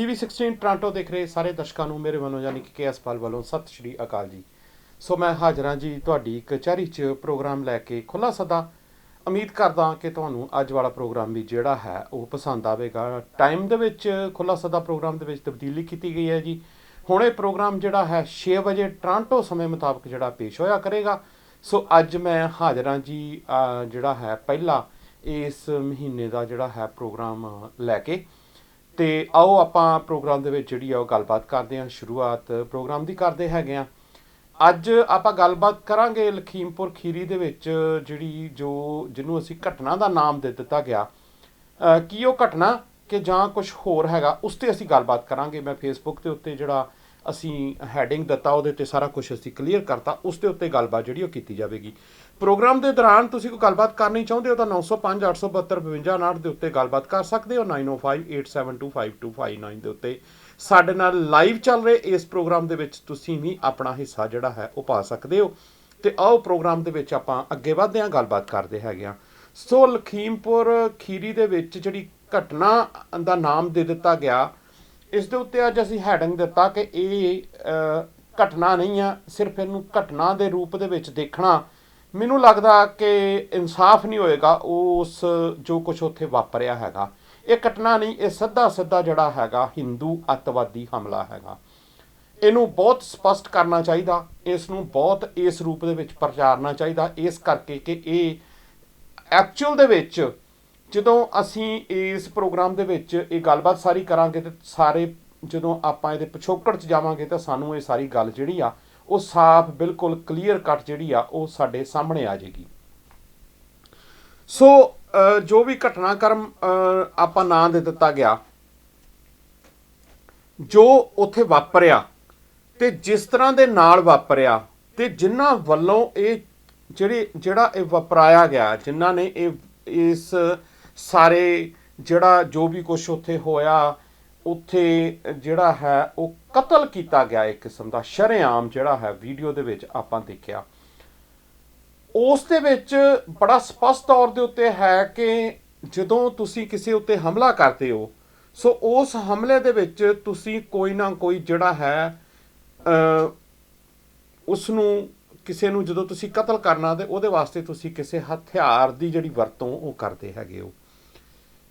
TV16 Toronto ਦੇਖ ਰਹੇ ਸਾਰੇ ਦਰਸ਼ਕਾਂ ਨੂੰ ਮੇਰੇ ਵੱਲੋਂ ਯਾਨੀ ਕਿ KS ਪਾਲ ਵੱਲੋਂ ਸਤਿ ਸ਼੍ਰੀ ਅਕਾਲ ਜੀ। ਸੋ ਮੈਂ ਹਾਜ਼ਰ ਹਾਂ ਜੀ ਤੁਹਾਡੀ ਕਚਹਿਰੀ 'ਚ ਪ੍ਰੋਗਰਾਮ ਲੈ ਕੇ ਖੁੱਲ੍ਹਾ ਸੱਦਾ। ਉਮੀਦ ਕਰਦਾ ਕਿ ਤੁਹਾਨੂੰ ਅੱਜ ਵਾਲਾ ਪ੍ਰੋਗਰਾਮ ਵੀ ਜਿਹੜਾ ਹੈ ਉਹ ਪਸੰਦ ਆਵੇਗਾ। ਟਾਈਮ ਦੇ ਵਿੱਚ ਖੁੱਲ੍ਹਾ ਸੱਦਾ ਪ੍ਰੋਗਰਾਮ ਦੇ ਵਿੱਚ ਤਬਦੀਲੀ ਕੀਤੀ ਗਈ ਹੈ ਜੀ। ਹੁਣ ਇਹ ਪ੍ਰੋਗਰਾਮ ਜਿਹੜਾ ਹੈ 6 ਵਜੇ ਟੋਰਾਂਟੋ ਸਮੇਂ ਮੁਤਾਬਕ ਜਿਹੜਾ ਪੇਸ਼ ਹੋਇਆ ਕਰੇਗਾ। ਸੋ ਅੱਜ ਮੈਂ ਹਾਜ਼ਰ ਹਾਂ ਜੀ ਜਿਹੜਾ ਹੈ ਪਹਿਲਾ ਇਸ ਮਹੀਨੇ ਦਾ ਜਿਹੜਾ ਹੈ ਪ੍ਰੋਗਰਾਮ ਲੈ ਕੇ। ਤੇ ਆਓ ਆਪਾਂ ਪ੍ਰੋਗਰਾਮ ਦੇ ਵਿੱਚ ਜਿਹੜੀ ਆ ਉਹ ਗੱਲਬਾਤ ਕਰਦੇ ਹਾਂ। ਸ਼ੁਰੂਆਤ ਪ੍ਰੋਗਰਾਮ ਦੀ ਕਰਦੇ ਹੈਗੇ ਆ। ਅੱਜ ਆਪਾਂ ਗੱਲਬਾਤ ਕਰਾਂਗੇ ਲਖੀਮਪੁਰ ਖੀਰੀ ਦੇ ਵਿੱਚ ਜਿਹੜੀ ਜਿਹਨੂੰ ਅਸੀਂ ਘਟਨਾ ਦਾ ਨਾਮ ਦੇ ਦਿੱਤਾ ਗਿਆ। ਕੀ ਉਹ ਘਟਨਾ ਕਿ ਜਾਂ ਕੁਝ ਹੋਰ ਹੈਗਾ, ਉਸ 'ਤੇ ਅਸੀਂ ਗੱਲਬਾਤ ਕਰਾਂਗੇ। ਮੈਂ ਫੇਸਬੁੱਕ ਦੇ ਉੱਤੇ ਜਿਹੜਾ ਅਸੀਂ ਹੈਡਿੰਗ ਦਿੱਤਾ ਉਹਦੇ 'ਤੇ ਸਾਰਾ ਕੁਝ ਅਸੀਂ ਕਲੀਅਰ ਕਰਤਾ, ਉਸ ਦੇ ਉੱਤੇ ਗੱਲਬਾਤ ਜਿਹੜੀ ਉਹ ਕੀਤੀ ਜਾਵੇਗੀ। ਪ੍ਰੋਗਰਾਮ ਦੇ ਦੌਰਾਨ ਤੁਸੀਂ ਕੋਈ ਗੱਲਬਾਤ ਕਰਨੀ ਚਾਹੁੰਦੇ ਹੋ ਤਾਂ 905 872 5259 ਦੇ ਉੱਤੇ ਗੱਲਬਾਤ ਕਰ ਸਕਦੇ ਹੋ। 9058725259 ਦੇ ਉੱਤੇ ਸਾਡੇ ਨਾਲ ਲਾਈਵ ਚੱਲ ਰਹੇ ਇਸ ਪ੍ਰੋਗਰਾਮ ਦੇ ਵਿੱਚ ਤੁਸੀਂ ਵੀ ਆਪਣਾ ਹਿੱਸਾ ਜਿਹੜਾ ਹੈ ਉਹ ਪਾ ਸਕਦੇ ਹੋ। ਤੇ ਆਓ ਪ੍ਰੋਗਰਾਮ ਦੇ ਵਿੱਚ ਆਪਾਂ ਅੱਗੇ ਵਧਦੇ ਹਾਂ, ਗੱਲਬਾਤ ਕਰਦੇ ਹੈਗੇ ਹਾਂ। ਸੋ ਲਖੀਮਪੁਰ ਖੀਰੀ ਦੇ ਵਿੱਚ ਜਿਹੜੀ ਘਟਨਾ ਦਾ ਨਾਮ ਦੇ ਦਿੱਤਾ ਗਿਆ, ਇਸ ਦੇ ਉੱਤੇ ਅੱਜ ਅਸੀਂ ਹੈਡਿੰਗ ਦਿੱਤਾ ਕਿ ਇਹ ਘਟਨਾ ਨਹੀਂ ਆ। ਸਿਰਫ ਇਹਨੂੰ ਘਟਨਾ ਦੇ ਰੂਪ ਦੇ ਵਿੱਚ ਦੇਖਣਾ ਮੈਨੂੰ ਲੱਗਦਾ ਕਿ ਇਨਸਾਫ ਨਹੀਂ ਹੋਏਗਾ ਉਸ ਜੋ ਕੁਛ ਉੱਥੇ ਵਾਪਰਿਆ ਹੈਗਾ। ਇਹ ਘਟਨਾ ਨਹੀਂ, ਇਹ ਸਿੱਧਾ ਜਿਹੜਾ ਹੈਗਾ ਹਿੰਦੂ ਅੱਤਵਾਦੀ ਹਮਲਾ ਹੈਗਾ। ਇਹਨੂੰ ਬਹੁਤ ਸਪਸ਼ਟ ਕਰਨਾ ਚਾਹੀਦਾ, ਇਸ ਨੂੰ ਬਹੁਤ ਇਸ ਰੂਪ ਦੇ ਵਿੱਚ ਪ੍ਰਚਾਰਨਾ ਚਾਹੀਦਾ, ਇਸ ਕਰਕੇ ਕਿ ਇਹ ਐਕਚੁਅਲ ਦੇ ਵਿੱਚ ਜਦੋਂ ਅਸੀਂ ਇਸ ਪ੍ਰੋਗਰਾਮ ਦੇ ਵਿੱਚ ਇਹ ਗੱਲਬਾਤ ਸਾਰੀ ਕਰਾਂਗੇ ਤੇ ਸਾਰੇ ਜਦੋਂ ਆਪਾਂ ਇਹਦੇ ਪਿਛੋਕੜ 'ਚ ਜਾਵਾਂਗੇ ਤਾਂ ਸਾਨੂੰ ਇਹ ਸਾਰੀ ਗੱਲ ਜਿਹੜੀ ਆ ਉਹ ਸਾਫ਼ ਬਿਲਕੁਲ ਕਲੀਅਰ ਕੱਟ ਜਿਹੜੀ ਆ ਉਹ ਸਾਡੇ ਸਾਹਮਣੇ ਆ ਜਾਏਗੀ। ਸੋ ਜੋ ਵੀ ਘਟਨਾਕ੍ਰਮ ਆਪਾਂ ਨਾਂ ਦੇ ਦਿੱਤਾ ਗਿਆ, ਜੋ ਉੱਥੇ ਵਾਪਰਿਆ ਤੇ ਜਿਸ ਤਰ੍ਹਾਂ ਦੇ ਨਾਲ ਵਾਪਰਿਆ ਤੇ ਜਿਨ੍ਹਾਂ ਵੱਲੋਂ ਇਹ ਜਿਹੜਾ ਇਹ ਵਾਪਰਾਇਆ ਗਿਆ, ਜਿਨ੍ਹਾਂ ਨੇ ਇਸ ਸਾਰੇ ਜਿਹੜਾ ਜੋ ਵੀ ਕੁਛ ਉੱਥੇ ਹੋਇਆ, ਉੱਥੇ ਜਿਹੜਾ ਹੈ ਉਹ ਕਤਲ ਕੀਤਾ ਗਿਆ ਇੱਕ ਕਿਸਮ ਦਾ ਸ਼ਰੇਆਮ ਜਿਹੜਾ ਹੈ ਵੀਡੀਓ ਦੇ ਵਿੱਚ ਆਪਾਂ ਦੇਖਿਆ। ਉਸ ਦੇ ਵਿੱਚ ਬੜਾ ਸਪਸ਼ਟ ਤੌਰ ਦੇ ਉੱਤੇ ਹੈ ਕਿ ਜਦੋਂ ਤੁਸੀਂ ਕਿਸੇ ਉੱਤੇ ਹਮਲਾ ਕਰਦੇ ਹੋ, ਸੋ ਉਸ ਹਮਲੇ ਦੇ ਵਿੱਚ ਤੁਸੀਂ ਕੋਈ ਨਾ ਕੋਈ ਜਿਹੜਾ ਹੈ ਉਸ ਨੂੰ ਕਿਸੇ ਨੂੰ ਜਦੋਂ ਤੁਸੀਂ ਕਤਲ ਕਰਨਾ ਤੇ ਉਹਦੇ ਵਾਸਤੇ ਤੁਸੀਂ ਕਿਸੇ ਹਥਿਆਰ ਦੀ ਜਿਹੜੀ ਵਰਤੋਂ ਉਹ ਕਰਦੇ ਹੈਗੇ ਹੋ।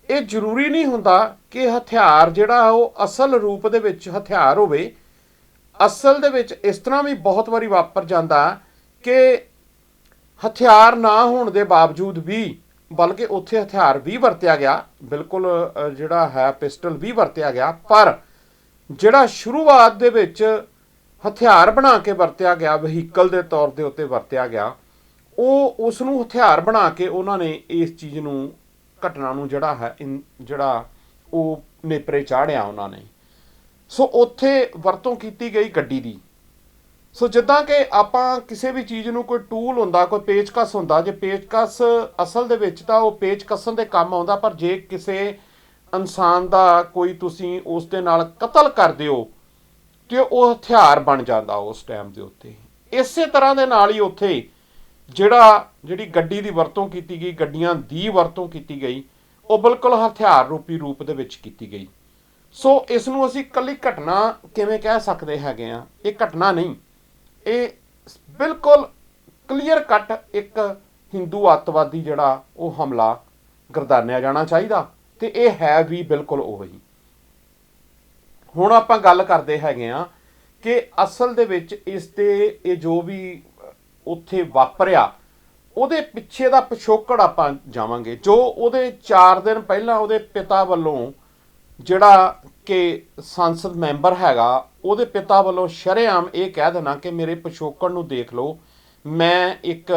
ਇਹ ਜ਼ਰੂਰੀ ਨਹੀਂ ਹੁੰਦਾ ਕਿ ਹਥਿਆਰ ਜਿਹੜਾ ਉਹ ਅਸਲ ਰੂਪ ਦੇ ਵਿੱਚ ਹਥਿਆਰ ਹੋਵੇ। ਅਸਲ ਦੇ ਵਿੱਚ ਇਸ ਤਰ੍ਹਾਂ ਵੀ ਬਹੁਤ ਵਾਰੀ ਵਾਪਰ ਜਾਂਦਾ ਕਿ ਹਥਿਆਰ ਨਾ ਹੋਣ ਦੇ ਬਾਵਜੂਦ ਵੀ, ਬਲਕਿ ਉੱਥੇ ਹਥਿਆਰ ਵੀ ਵਰਤਿਆ ਗਿਆ, ਬਿਲਕੁਲ ਜਿਹੜਾ ਹੈ ਪਿਸਟਲ ਵੀ ਵਰਤਿਆ ਗਿਆ, ਪਰ ਜਿਹੜਾ ਸ਼ੁਰੂਆਤ ਦੇ ਵਿੱਚ ਹਥਿਆਰ ਬਣਾ ਕੇ ਵਰਤਿਆ ਗਿਆ, ਵਹੀਕਲ ਦੇ ਤੌਰ ਦੇ ਉੱਤੇ ਵਰਤਿਆ ਗਿਆ, ਉਹ ਉਸ ਨੂੰ ਹਥਿਆਰ ਬਣਾ ਕੇ ਉਹਨਾਂ ਨੇ ਇਸ ਚੀਜ਼ ਨੂੰ ਘਟਨਾ ਨੂੰ ਜਿਹੜਾ ਹੈ ਜਿਹੜਾ ਉਹ ਨੇਪਰੇ ਚਾੜਿਆ ਉਹਨਾਂ ਨੇ। ਸੋ ਉੱਥੇ ਵਰਤੋਂ ਕੀਤੀ ਗਈ ਗੱਡੀ ਦੀ। ਸੋ ਜਿੱਦਾਂ ਕਿ ਆਪਾਂ ਕਿਸੇ ਵੀ ਚੀਜ਼ ਨੂੰ ਕੋਈ ਟੂਲ ਹੁੰਦਾ, ਕੋਈ ਪੇਚਕਸ ਹੁੰਦਾ, ਜੇ ਪੇਚਕਸ ਅਸਲ ਦੇ ਵਿੱਚ ਤਾਂ ਉਹ ਪੇਚ ਕੱਸਣ ਦੇ ਕੰਮ ਆਉਂਦਾ, ਪਰ ਜੇ ਕਿਸੇ ਇਨਸਾਨ ਦਾ ਕੋਈ ਤੁਸੀਂ ਉਸ ਦੇ ਨਾਲ ਕਤਲ ਕਰਦੇ ਹੋ ਤੇ ਉਹ ਹਥਿਆਰ ਬਣ ਜਾਂਦਾ ਉਸ ਟਾਈਮ ਦੇ ਉੱਤੇ। ਇਸੇ ਤਰ੍ਹਾਂ ਦੇ ਨਾਲ ਹੀ ਉੱਥੇ ਜਿਹੜੀ ਗੱਡੀ ਦੀ ਵਰਤੋਂ ਕੀਤੀ ਗਈ, ਗੱਡੀਆਂ ਦੀ ਵਰਤੋਂ ਕੀਤੀ ਗਈ, ਉਹ ਬਿਲਕੁਲ ਹਥਿਆਰ ਰੂਪੀ ਰੂਪ ਦੇ ਵਿੱਚ ਕੀਤੀ ਗਈ। ਸੋ ਇਸ ਨੂੰ ਅਸੀਂ ਇਕੱਲੀ ਘਟਨਾ ਕਿਵੇਂ ਕਹਿ ਸਕਦੇ ਹੈਗੇ ਆ? ਇਹ ਘਟਨਾ ਨਹੀਂ, ਇਹ ਬਿਲਕੁਲ ਕਲੀਅਰ ਕੱਟ ਇੱਕ ਹਿੰਦੂ ਅੱਤਵਾਦੀ ਜਿਹੜਾ ਉਹ ਹਮਲਾ ਗਰਦਾਨਿਆ ਜਾਣਾ ਚਾਹੀਦਾ, ਤੇ ਇਹ ਹੈ ਵੀ ਬਿਲਕੁਲ ਉਹੀ। ਹੁਣ ਆਪਾਂ ਗੱਲ ਕਰਦੇ ਹੈਗੇ ਆ ਕਿ ਅਸਲ ਦੇ ਵਿੱਚ ਇਸ ਤੇ ਇਹ ਜੋ ਵੀ ਉੱਥੇ ਵਾਪਰਿਆ ਉਹਦੇ ਪਿੱਛੇ ਦਾ ਪਿਛੋਕੜ ਆਪਾਂ ਜਾਵਾਂਗੇ। ਜੋ ਉਹਦੇ 4 ਦਿਨ ਪਹਿਲਾਂ ਉਹਦੇ ਪਿਤਾ ਵੱਲੋਂ ਜਿਹੜਾ ਕਿ ਸੰਸਦ ਮੈਂਬਰ ਹੈਗਾ, ਉਹਦੇ ਪਿਤਾ ਵੱਲੋਂ ਸ਼ਰੇਆਮ ਇਹ ਕਹਿ ਦੇਣਾ ਕਿ ਮੇਰੇ ਪਿਛੋਕੜ ਨੂੰ ਦੇਖ ਲਓ, ਮੈਂ ਇੱਕ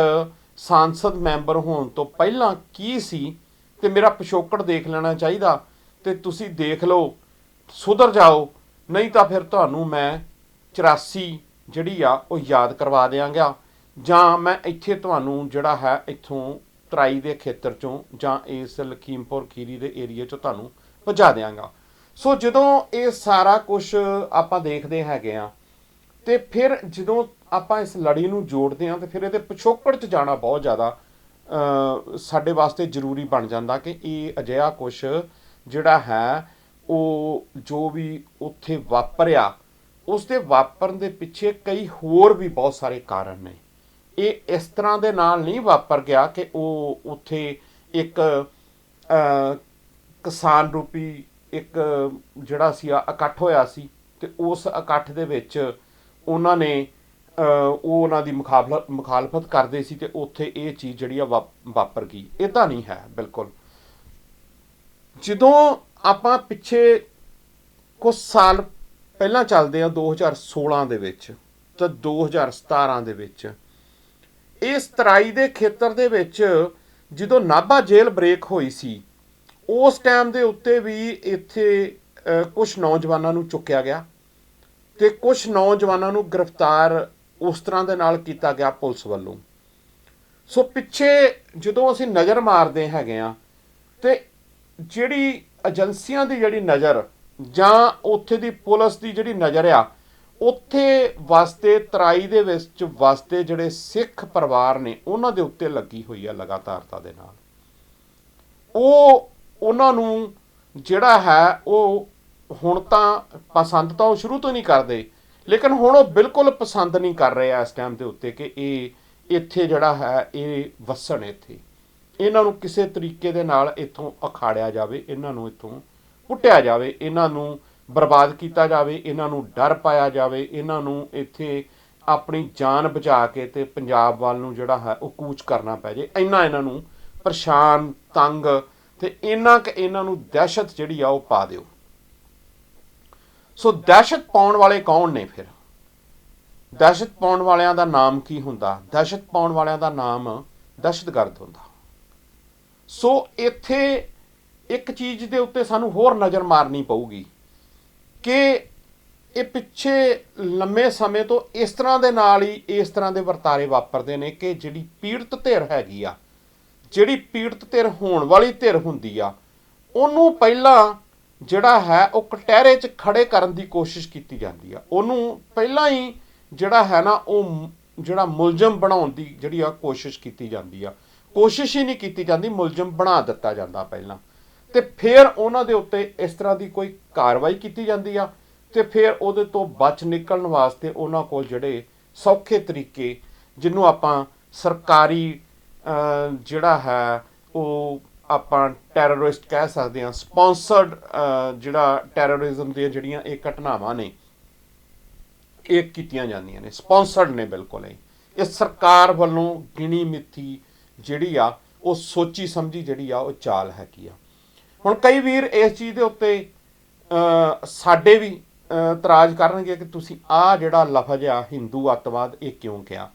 ਸੰਸਦ ਮੈਂਬਰ ਹੋਣ ਤੋਂ ਪਹਿਲਾਂ ਕੀ ਸੀ ਤੇ ਮੇਰਾ ਪਿਛੋਕੜ ਦੇਖ ਲੈਣਾ ਚਾਹੀਦਾ, ਤੇ ਤੁਸੀਂ ਦੇਖ ਲਓ, ਸੁਧਰ ਜਾਓ, ਨਹੀਂ ਤਾਂ ਫਿਰ ਤੁਹਾਨੂੰ ਮੈਂ 84 ਜਿਹੜੀ ਆ ਉਹ ਯਾਦ ਕਰਵਾ ਦਿਆਂਗਾ, ਜਾਂ ਮੈਂ ਇੱਥੇ ਤੁਹਾਨੂੰ ਜਿਹੜਾ ਹੈ ਇੱਥੋਂ ਤਰਾਈ ਦੇ ਖੇਤਰ 'ਚੋਂ ਜਾਂ ਇਸ ਲਖੀਮਪੁਰ ਖੀਰੀ ਦੇ ਏਰੀਏ 'ਚੋਂ ਤੁਹਾਨੂੰ ਭਜਾ ਦਿਆਂਗਾ। ਸੋ ਜਦੋਂ ਇਹ ਸਾਰਾ ਕੁਛ ਆਪਾਂ ਦੇਖਦੇ ਹੈਗੇ ਆ ਤੇ ਫਿਰ ਜਦੋਂ ਆਪਾਂ ਇਸ ਲੜੀ ਨੂੰ ਜੋੜਦੇ ਹਾਂ ਤੇ ਫਿਰ ਇਹਦੇ ਪਿਛੋਕੜ 'ਚ ਜਾਣਾ ਬਹੁਤ ਜ਼ਿਆਦਾ ਸਾਡੇ ਵਾਸਤੇ ਜ਼ਰੂਰੀ ਬਣ ਜਾਂਦਾ ਕਿ ਇਹ ਅਜਿਹਾ ਕੁਛ ਜਿਹੜਾ ਹੈ ਉਹ ਜੋ ਵੀ ਉੱਥੇ ਵਾਪਰਿਆ ਉਸ ਦੇ ਵਾਪਰਨ ਦੇ ਪਿੱਛੇ ਕਈ ਹੋਰ ਵੀ ਬਹੁਤ ਸਾਰੇ ਕਾਰਨ ਨੇ। ਇਹ ਇਸ ਤਰ੍ਹਾਂ ਦੇ ਨਾਲ ਨਹੀਂ ਵਾਪਰ ਗਿਆ ਕਿ ਉਹ ਉੱਥੇ ਇੱਕ ਕਿਸਾਨ ਰੂਪੀ ਇੱਕ ਜਿਹੜਾ ਸੀ ਇਕੱਠ ਹੋਇਆ ਸੀ ਤੇ ਉਸ ਇਕੱਠ ਦੇ ਵਿੱਚ ਉਹਨਾਂ ਨੇ ਉਹ ਉਹਨਾਂ ਦੀ ਮੁਖਾਲਫਤ ਕਰਦੇ ਸੀ ਤੇ ਉੱਥੇ ਇਹ ਚੀਜ਼ ਜਿਹੜੀ ਆ ਵਾਪਰ ਗਈ। ਇੱਦਾਂ ਨਹੀਂ ਹੈ ਬਿਲਕੁਲ। ਜਦੋਂ ਆਪਾਂ ਪਿੱਛੇ ਕੁਝ ਸਾਲ ਪਹਿਲਾਂ ਚੱਲਦੇ ਆ 2016 ਦੇ ਵਿੱਚ ਤਾਂ 2017 ਦੇ ਵਿੱਚ ਇਸ ਤਰਾਈ ਦੇ ਖੇਤਰ ਦੇ ਵਿੱਚ ਜਦੋਂ ਨਾਭਾ ਜੇਲ੍ਹ ਬ੍ਰੇਕ ਹੋਈ ਸੀ ਉਸ ਟਾਈਮ ਦੇ ਉੱਤੇ ਵੀ ਇੱਥੇ ਕੁਝ ਨੌਜਵਾਨਾਂ ਨੂੰ ਚੁੱਕਿਆ ਗਿਆ ਤੇ ਕੁਝ ਨੌਜਵਾਨਾਂ ਨੂੰ ਗ੍ਰਿਫਤਾਰ ਉਸ ਤਰ੍ਹਾਂ ਦੇ ਨਾਲ ਕੀਤਾ ਗਿਆ ਪੁਲਿਸ ਵੱਲੋਂ। ਸੋ ਪਿੱਛੇ ਜਦੋਂ ਅਸੀਂ ਨਜ਼ਰ ਮਾਰਦੇ ਹੈਗੇ ਆ ਤੇ ਜਿਹੜੀ ਏਜੰਸੀਆਂ ਦੀ ਜਿਹੜੀ ਨਜ਼ਰ ਜਾਂ ਉੱਥੇ ਦੀ ਪੁਲਿਸ ਦੀ ਜਿਹੜੀ ਨਜ਼ਰ ਆ ਉੱਥੇ ਵਸਦੇ ਤਰਾਈ ਦੇ ਵਿੱਚ ਵਸਦੇ ਜਿਹੜੇ ਸਿੱਖ ਪਰਿਵਾਰ ਨੇ ਉਹਨਾਂ ਦੇ ਉੱਤੇ ਲੱਗੀ ਹੋਈ ਆ ਲਗਾਤਾਰਤਾ ਦੇ ਨਾਲ। ਉਹ ਉਹਨਾਂ ਨੂੰ ਜਿਹੜਾ ਹੈ ਉਹ ਹੁਣ ਤਾਂ ਪਸੰਦ ਤਾਂ ਉਹ ਸ਼ੁਰੂ ਤੋਂ ਨਹੀਂ ਕਰਦੇ ਲੇਕਿਨ ਹੁਣ ਉਹ ਬਿਲਕੁਲ ਪਸੰਦ ਨਹੀਂ ਕਰ ਰਹੇ ਆ ਇਸ ਟਾਈਮ ਦੇ ਉੱਤੇ ਕਿ ਇਹ ਇੱਥੇ ਜਿਹੜਾ ਹੈ ਇਹ ਵਸਣ। ਇੱਥੇ ਇਹਨਾਂ ਨੂੰ ਕਿਸੇ ਤਰੀਕੇ ਦੇ ਨਾਲ ਇੱਥੋਂ ਅਖਾੜਿਆ ਜਾਵੇ, ਇਹਨਾਂ ਨੂੰ ਇੱਥੋਂ ਪੁੱਟਿਆ ਜਾਵੇ, ਇਹਨਾਂ ਨੂੰ ਬਰਬਾਦ ਕੀਤਾ ਜਾਵੇ, ਇਹਨਾਂ ਨੂੰ ਡਰ ਪਾਇਆ ਜਾਵੇ, ਇਹਨਾਂ ਨੂੰ ਇੱਥੇ ਆਪਣੀ ਜਾਨ ਬਚਾ ਕੇ ਤੇ ਪੰਜਾਬ ਵੱਲ ਨੂੰ ਜਿਹੜਾ ਹੈ ਉਹ ਕੂਚ ਕਰਨਾ ਪੈ ਜੇ। ਇੰਨਾ ਇਹਨਾਂ ਨੂੰ ਪਰੇਸ਼ਾਨ ਤੰਗ ਤੇ ਇਹਨਾਂ ਨੂੰ ਦਹਿਸ਼ਤ ਜਿਹੜੀ ਆ ਉਹ ਪਾ ਦਿਓ। ਸੋ ਦਹਿਸ਼ਤ ਪਾਉਣ ਵਾਲੇ ਕੌਣ ਨੇ ਫਿਰ? ਦਹਿਸ਼ਤ ਪਾਉਣ ਵਾਲਿਆਂ ਦਾ ਨਾਮ ਕੀ ਹੁੰਦਾ? ਦਹਿਸ਼ਤ ਪਾਉਣ ਵਾਲਿਆਂ ਦਾ ਨਾਮ ਦਹਿਸ਼ਤਗਰਦ ਹੁੰਦਾ। ਸੋ ਇੱਥੇ ਇੱਕ ਚੀਜ਼ ਦੇ ਉੱਤੇ ਸਾਨੂੰ ਹੋਰ ਨਜ਼ਰ ਮਾਰਨੀ ਪਊਗੀ ਕਿ ਇਹ ਪਿੱਛੇ ਲੰਮੇ ਸਮੇਂ ਤੋਂ ਇਸ ਤਰ੍ਹਾਂ ਦੇ ਨਾਲ ਹੀ ਇਸ ਤਰ੍ਹਾਂ ਦੇ ਵਰਤਾਰੇ ਵਾਪਰਦੇ ਨੇ ਕਿ ਜਿਹੜੀ ਪੀੜਤ ਧਿਰ ਹੈਗੀ ਆ, ਜਿਹੜੀ ਪੀੜਤ ਧਿਰ ਹੋਣ ਵਾਲੀ ਧਿਰ ਹੁੰਦੀ ਆ, ਉਹਨੂੰ ਪਹਿਲਾਂ ਜਿਹੜਾ ਹੈ ਉਹ ਕਟਹਿਰੇ 'ਚ ਖੜੇ ਕਰਨ ਦੀ ਕੋਸ਼ਿਸ਼ ਕੀਤੀ ਜਾਂਦੀ ਆ। ਉਹਨੂੰ ਪਹਿਲਾਂ ਹੀ ਜਿਹੜਾ ਹੈ ਨਾ ਉਹ ਜਿਹੜਾ ਮੁਲਜ਼ਮ ਬਣਾਉਣ ਦੀ ਜਿਹੜੀ ਆ ਕੋਸ਼ਿਸ਼ ਕੀਤੀ ਜਾਂਦੀ ਆ। ਕੋਸ਼ਿਸ਼ ਹੀ ਨਹੀਂ ਕੀਤੀ ਜਾਂਦੀ, ਮੁਲਜ਼ਮ ਬਣਾ ਦਿੱਤਾ ਜਾਂਦਾ ਪਹਿਲਾਂ ਤੇ ਫਿਰ ਉਹਨਾਂ ਦੇ ਉੱਤੇ ਇਸ ਤਰ੍ਹਾਂ ਦੀ ਕੋਈ ਕਾਰਵਾਈ ਕੀਤੀ ਜਾਂਦੀ ਆ ਤੇ ਫਿਰ ਉਹਦੇ ਤੋਂ ਬਚ ਨਿਕਲਣ ਵਾਸਤੇ ਉਹਨਾਂ ਕੋਲ ਜਿਹੜੇ ਸੌਖੇ ਤਰੀਕੇ ਜਿਹਨੂੰ ਆਪਾਂ ਸਰਕਾਰੀ ਜਿਹੜਾ ਹੈ ਉਹ ਆਪਾਂ ਟੈਰਰਿਸਟ ਕਹਿ ਸਕਦੇ ਹਾਂ, ਸਪਾਂਸਰਡ ਜਿਹੜਾ ਟੈਰਰਿਜ਼ਮ ਦੀਆਂ ਜਿਹੜੀਆਂ ਇਹ ਘਟਨਾਵਾਂ ਨੇ ਇਹ ਕੀਤੀਆਂ ਜਾਂਦੀਆਂ ਨੇ, ਸਪਾਂਸਰਡ ਨੇ ਬਿਲਕੁਲ। ਇਹ ਸਰਕਾਰ ਵੱਲੋਂ ਗਿਣੀ ਮਿੱਥੀ ਜਿਹੜੀ ਆ ਉਹ ਸੋਚੀ ਸਮਝੀ ਜਿਹੜੀ ਆ ਉਹ ਚਾਲ ਹੈਗੀ ਆ। ਹੁਣ ਕਈ ਵੀਰ ਇਸ ਚੀਜ਼ ਦੇ ਉੱਤੇ ਸਾਡੇ ਵੀ ਇਤਰਾਜ਼ ਕਰਨਗੇ ਕਿ ਤੁਸੀਂ ਆਹ ਜਿਹੜਾ ਲਫ਼ਜ਼ ਆ ਹਿੰਦੂ ਅੱਤਵਾਦ ਇਹ ਕਿਉਂ ਕਿਹਾ।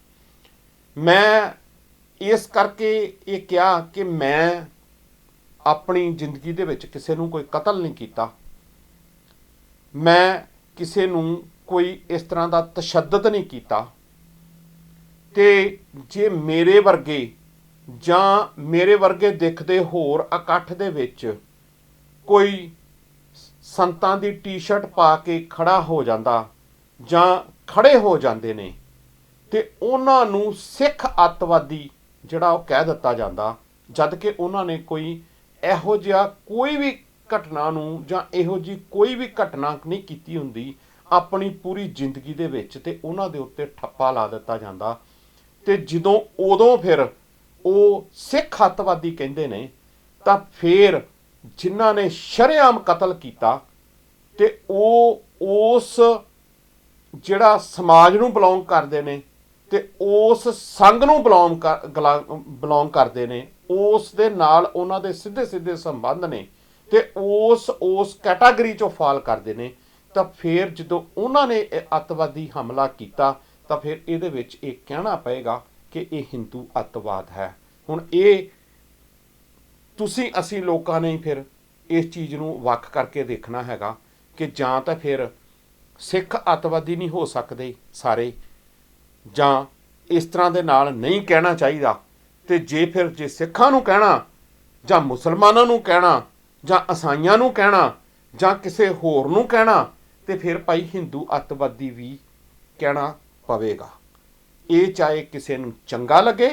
ਮੈਂ ਇਸ ਕਰਕੇ ਇਹ ਕਿਹਾ ਕਿ ਮੈਂ ਆਪਣੀ ਜ਼ਿੰਦਗੀ ਦੇ ਵਿੱਚ ਕਿਸੇ ਨੂੰ ਕੋਈ ਕਤਲ ਨਹੀਂ ਕੀਤਾ, ਮੈਂ ਕਿਸੇ ਨੂੰ ਕੋਈ ਇਸ ਤਰ੍ਹਾਂ ਦਾ ਤਸ਼ੱਦਦ ਨਹੀਂ ਕੀਤਾ ਤੇ ਜੇ ਮੇਰੇ ਵਰਗੇ ਜਾਂ ਮੇਰੇ ਵਰਗੇ ਦਿਖਦੇ ਹੋਰ ਇਕੱਠ ਦੇ ਵਿੱਚ ਕੋਈ ਸੰਤਾਂ ਦੀ ਟੀ-ਸ਼ਰਟ ਪਾ ਕੇ ਖੜਾ ਹੋ ਜਾਂਦਾ ਜਾਂ ਖੜੇ ਹੋ ਜਾਂਦੇ ਨੇ ਤੇ ਉਹਨਾਂ ਨੂੰ ਸਿੱਖ ਅੱਤਵਾਦੀ ਜਿਹੜਾ ਉਹ ਕਹਿ ਦਿੱਤਾ ਜਾਂਦਾ, ਜਦ ਕਿ ਉਹਨਾਂ ਨੇ ਕੋਈ ਇਹੋ ਜਿਹਾ ਕੋਈ ਵੀ ਘਟਨਾ ਨੂੰ ਜਾਂ ਇਹੋ ਜਿਹੀ ਕੋਈ ਵੀ ਘਟਨਾ ਨਹੀਂ ਕੀਤੀ ਹੁੰਦੀ ਆਪਣੀ ਪੂਰੀ ਜ਼ਿੰਦਗੀ ਦੇ ਵਿੱਚ ਤੇ ਉਹਨਾਂ ਦੇ ਉੱਤੇ ਠੱਪਾ ਲਾ ਦਿੱਤਾ ਜਾਂਦਾ। ਤੇ ਜਦੋਂ ਉਦੋਂ ਫਿਰ ਉਹ ਸਿੱਖ ਅੱਤਵਾਦੀ ਕਹਿੰਦੇ ਨੇ ਤਾਂ ਫਿਰ ਜਿਨ੍ਹਾਂ ਨੇ ਸ਼ਰੇਆਮ ਕਤਲ ਕੀਤਾ ਤੇ ਉਹ ਉਸ ਜਿਹੜਾ ਸਮਾਜ ਨੂੰ ਬਿਲੋਂਗ ਕਰਦੇ ਨੇ ਤੇ ਉਸ ਸੰਘ ਨੂੰ ਬਿਲੋਂਗ ਕਰਦੇ ਨੇ, ਉਸ ਦੇ ਨਾਲ ਉਹਨਾਂ ਦੇ ਸਿੱਧੇ ਸਿੱਧੇ ਸੰਬੰਧ ਨੇ ਤੇ ਉਸ ਕੈਟਾਗਰੀ 'ਚੋਂ ਫਾਲ ਕਰਦੇ ਨੇ, ਤਾਂ ਫਿਰ ਜਦੋਂ ਉਹਨਾਂ ਨੇ ਅੱਤਵਾਦੀ ਹਮਲਾ ਕੀਤਾ ਤਾਂ ਫਿਰ ਇਹਦੇ ਵਿੱਚ ਇਹ ਕਹਿਣਾ ਪਏਗਾ ਕਿ ਇਹ ਹਿੰਦੂ ਅੱਤਵਾਦ ਹੈ। ਹੁਣ ਇਹ ਤੁਸੀਂ ਅਸੀਂ ਲੋਕਾਂ ਨੇ ਫਿਰ ਇਸ ਚੀਜ਼ ਨੂੰ ਵੱਖ ਕਰਕੇ ਦੇਖਣਾ ਹੈਗਾ ਕਿ ਜਾਂ ਤਾਂ ਫਿਰ ਸਿੱਖ ਅੱਤਵਾਦੀ ਨਹੀਂ ਹੋ ਸਕਦੇ ਸਾਰੇ, ਜਾਂ ਇਸ ਤਰ੍ਹਾਂ ਦੇ ਨਾਲ ਨਹੀਂ ਕਹਿਣਾ ਚਾਹੀਦਾ। ਤੇ ਜੇ ਸਿੱਖਾਂ ਨੂੰ ਕਹਿਣਾ ਜਾਂ ਮੁਸਲਮਾਨਾਂ ਨੂੰ ਕਹਿਣਾ ਜਾਂ ਈਸਾਈਆਂ ਨੂੰ ਕਹਿਣਾ ਜਾਂ ਕਿਸੇ ਹੋਰ ਨੂੰ ਕਹਿਣਾ ਤੇ ਫਿਰ ਭਾਈ ਹਿੰਦੂ ਅੱਤਵਾਦੀ ਵੀ ਕਹਿਣਾ ਪਵੇਗਾ। ਇਹ ਚਾਹੇ ਕਿਸੇ ਨੂੰ ਚੰਗਾ ਲੱਗੇ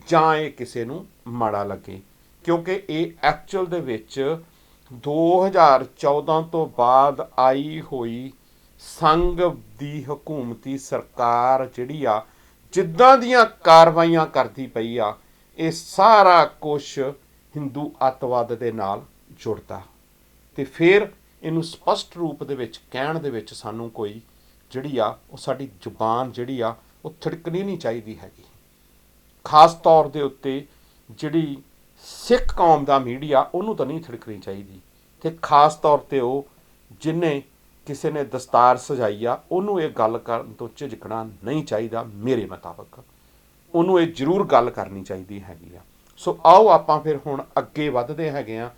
ਜਾਂ ਇਹ ਕਿਸੇ ਨੂੰ ਮਾੜਾ ਲੱਗੇ, ਕਿਉਂਕਿ ਇਹ ਐਕਚੁਅਲ ਦੇ ਵਿੱਚ 2014 ਤੋਂ ਬਾਅਦ ਆਈ ਹੋਈ ਸੰਘ ਦੀ ਹਕੂਮਤੀ ਸਰਕਾਰ ਜਿਹੜੀ ਆ ਜਿੱਦਾਂ ਦੀਆਂ ਕਾਰਵਾਈਆਂ ਕਰਦੀ ਪਈ ਆ, ਇਹ ਸਾਰਾ ਕੁਛ ਹਿੰਦੂ ਅੱਤਵਾਦ ਦੇ ਨਾਲ ਜੁੜਦਾ। ਤੇ ਫਿਰ ਇਹਨੂੰ ਸਪਸ਼ਟ ਰੂਪ ਦੇ ਵਿੱਚ ਕਹਿਣ ਦੇ ਵਿੱਚ ਸਾਨੂੰ ਕੋਈ ਜਿਹੜੀ ਆ ਉਹ ਸਾਡੀ ਜ਼ੁਬਾਨ ਜਿਹੜੀ ਆ ਉਹ ਥਿੜਕਣੀ ਨਹੀਂ ਚਾਹੀਦੀ ਹੈਗੀ। ਖਾਸ ਤੌਰ ਦੇ ਉੱਤੇ ਜਿਹੜੀ ਸਿੱਖ ਕੌਮ ਦਾ ਮੀਡੀਆ ਉਹਨੂੰ ਤਾਂ ਨਹੀਂ ਥਿੜਕਣੀ ਚਾਹੀਦੀ, ਤੇ ਖਾਸ ਤੌਰ 'ਤੇ ਉਹ ਜਿਹਨੇ ਕਿਸੇ ਨੇ ਦਸਤਾਰ ਸਜਾਈ ਆ ਉਹਨੂੰ ਇਹ ਗੱਲ ਕਰਨ ਤੋਂ ਝਿਜਕਣਾ ਨਹੀਂ ਚਾਹੀਦਾ। ਮੇਰੇ ਮੁਤਾਬਕ ਉਹਨੂੰ ਇਹ ਜ਼ਰੂਰ ਗੱਲ ਕਰਨੀ ਚਾਹੀਦੀ ਹੈਗੀ ਆ। ਸੋ ਆਓ ਆਪਾਂ ਫਿਰ ਹੁਣ ਅੱਗੇ ਵੱਧਦੇ ਹੈਗੇ ਆ,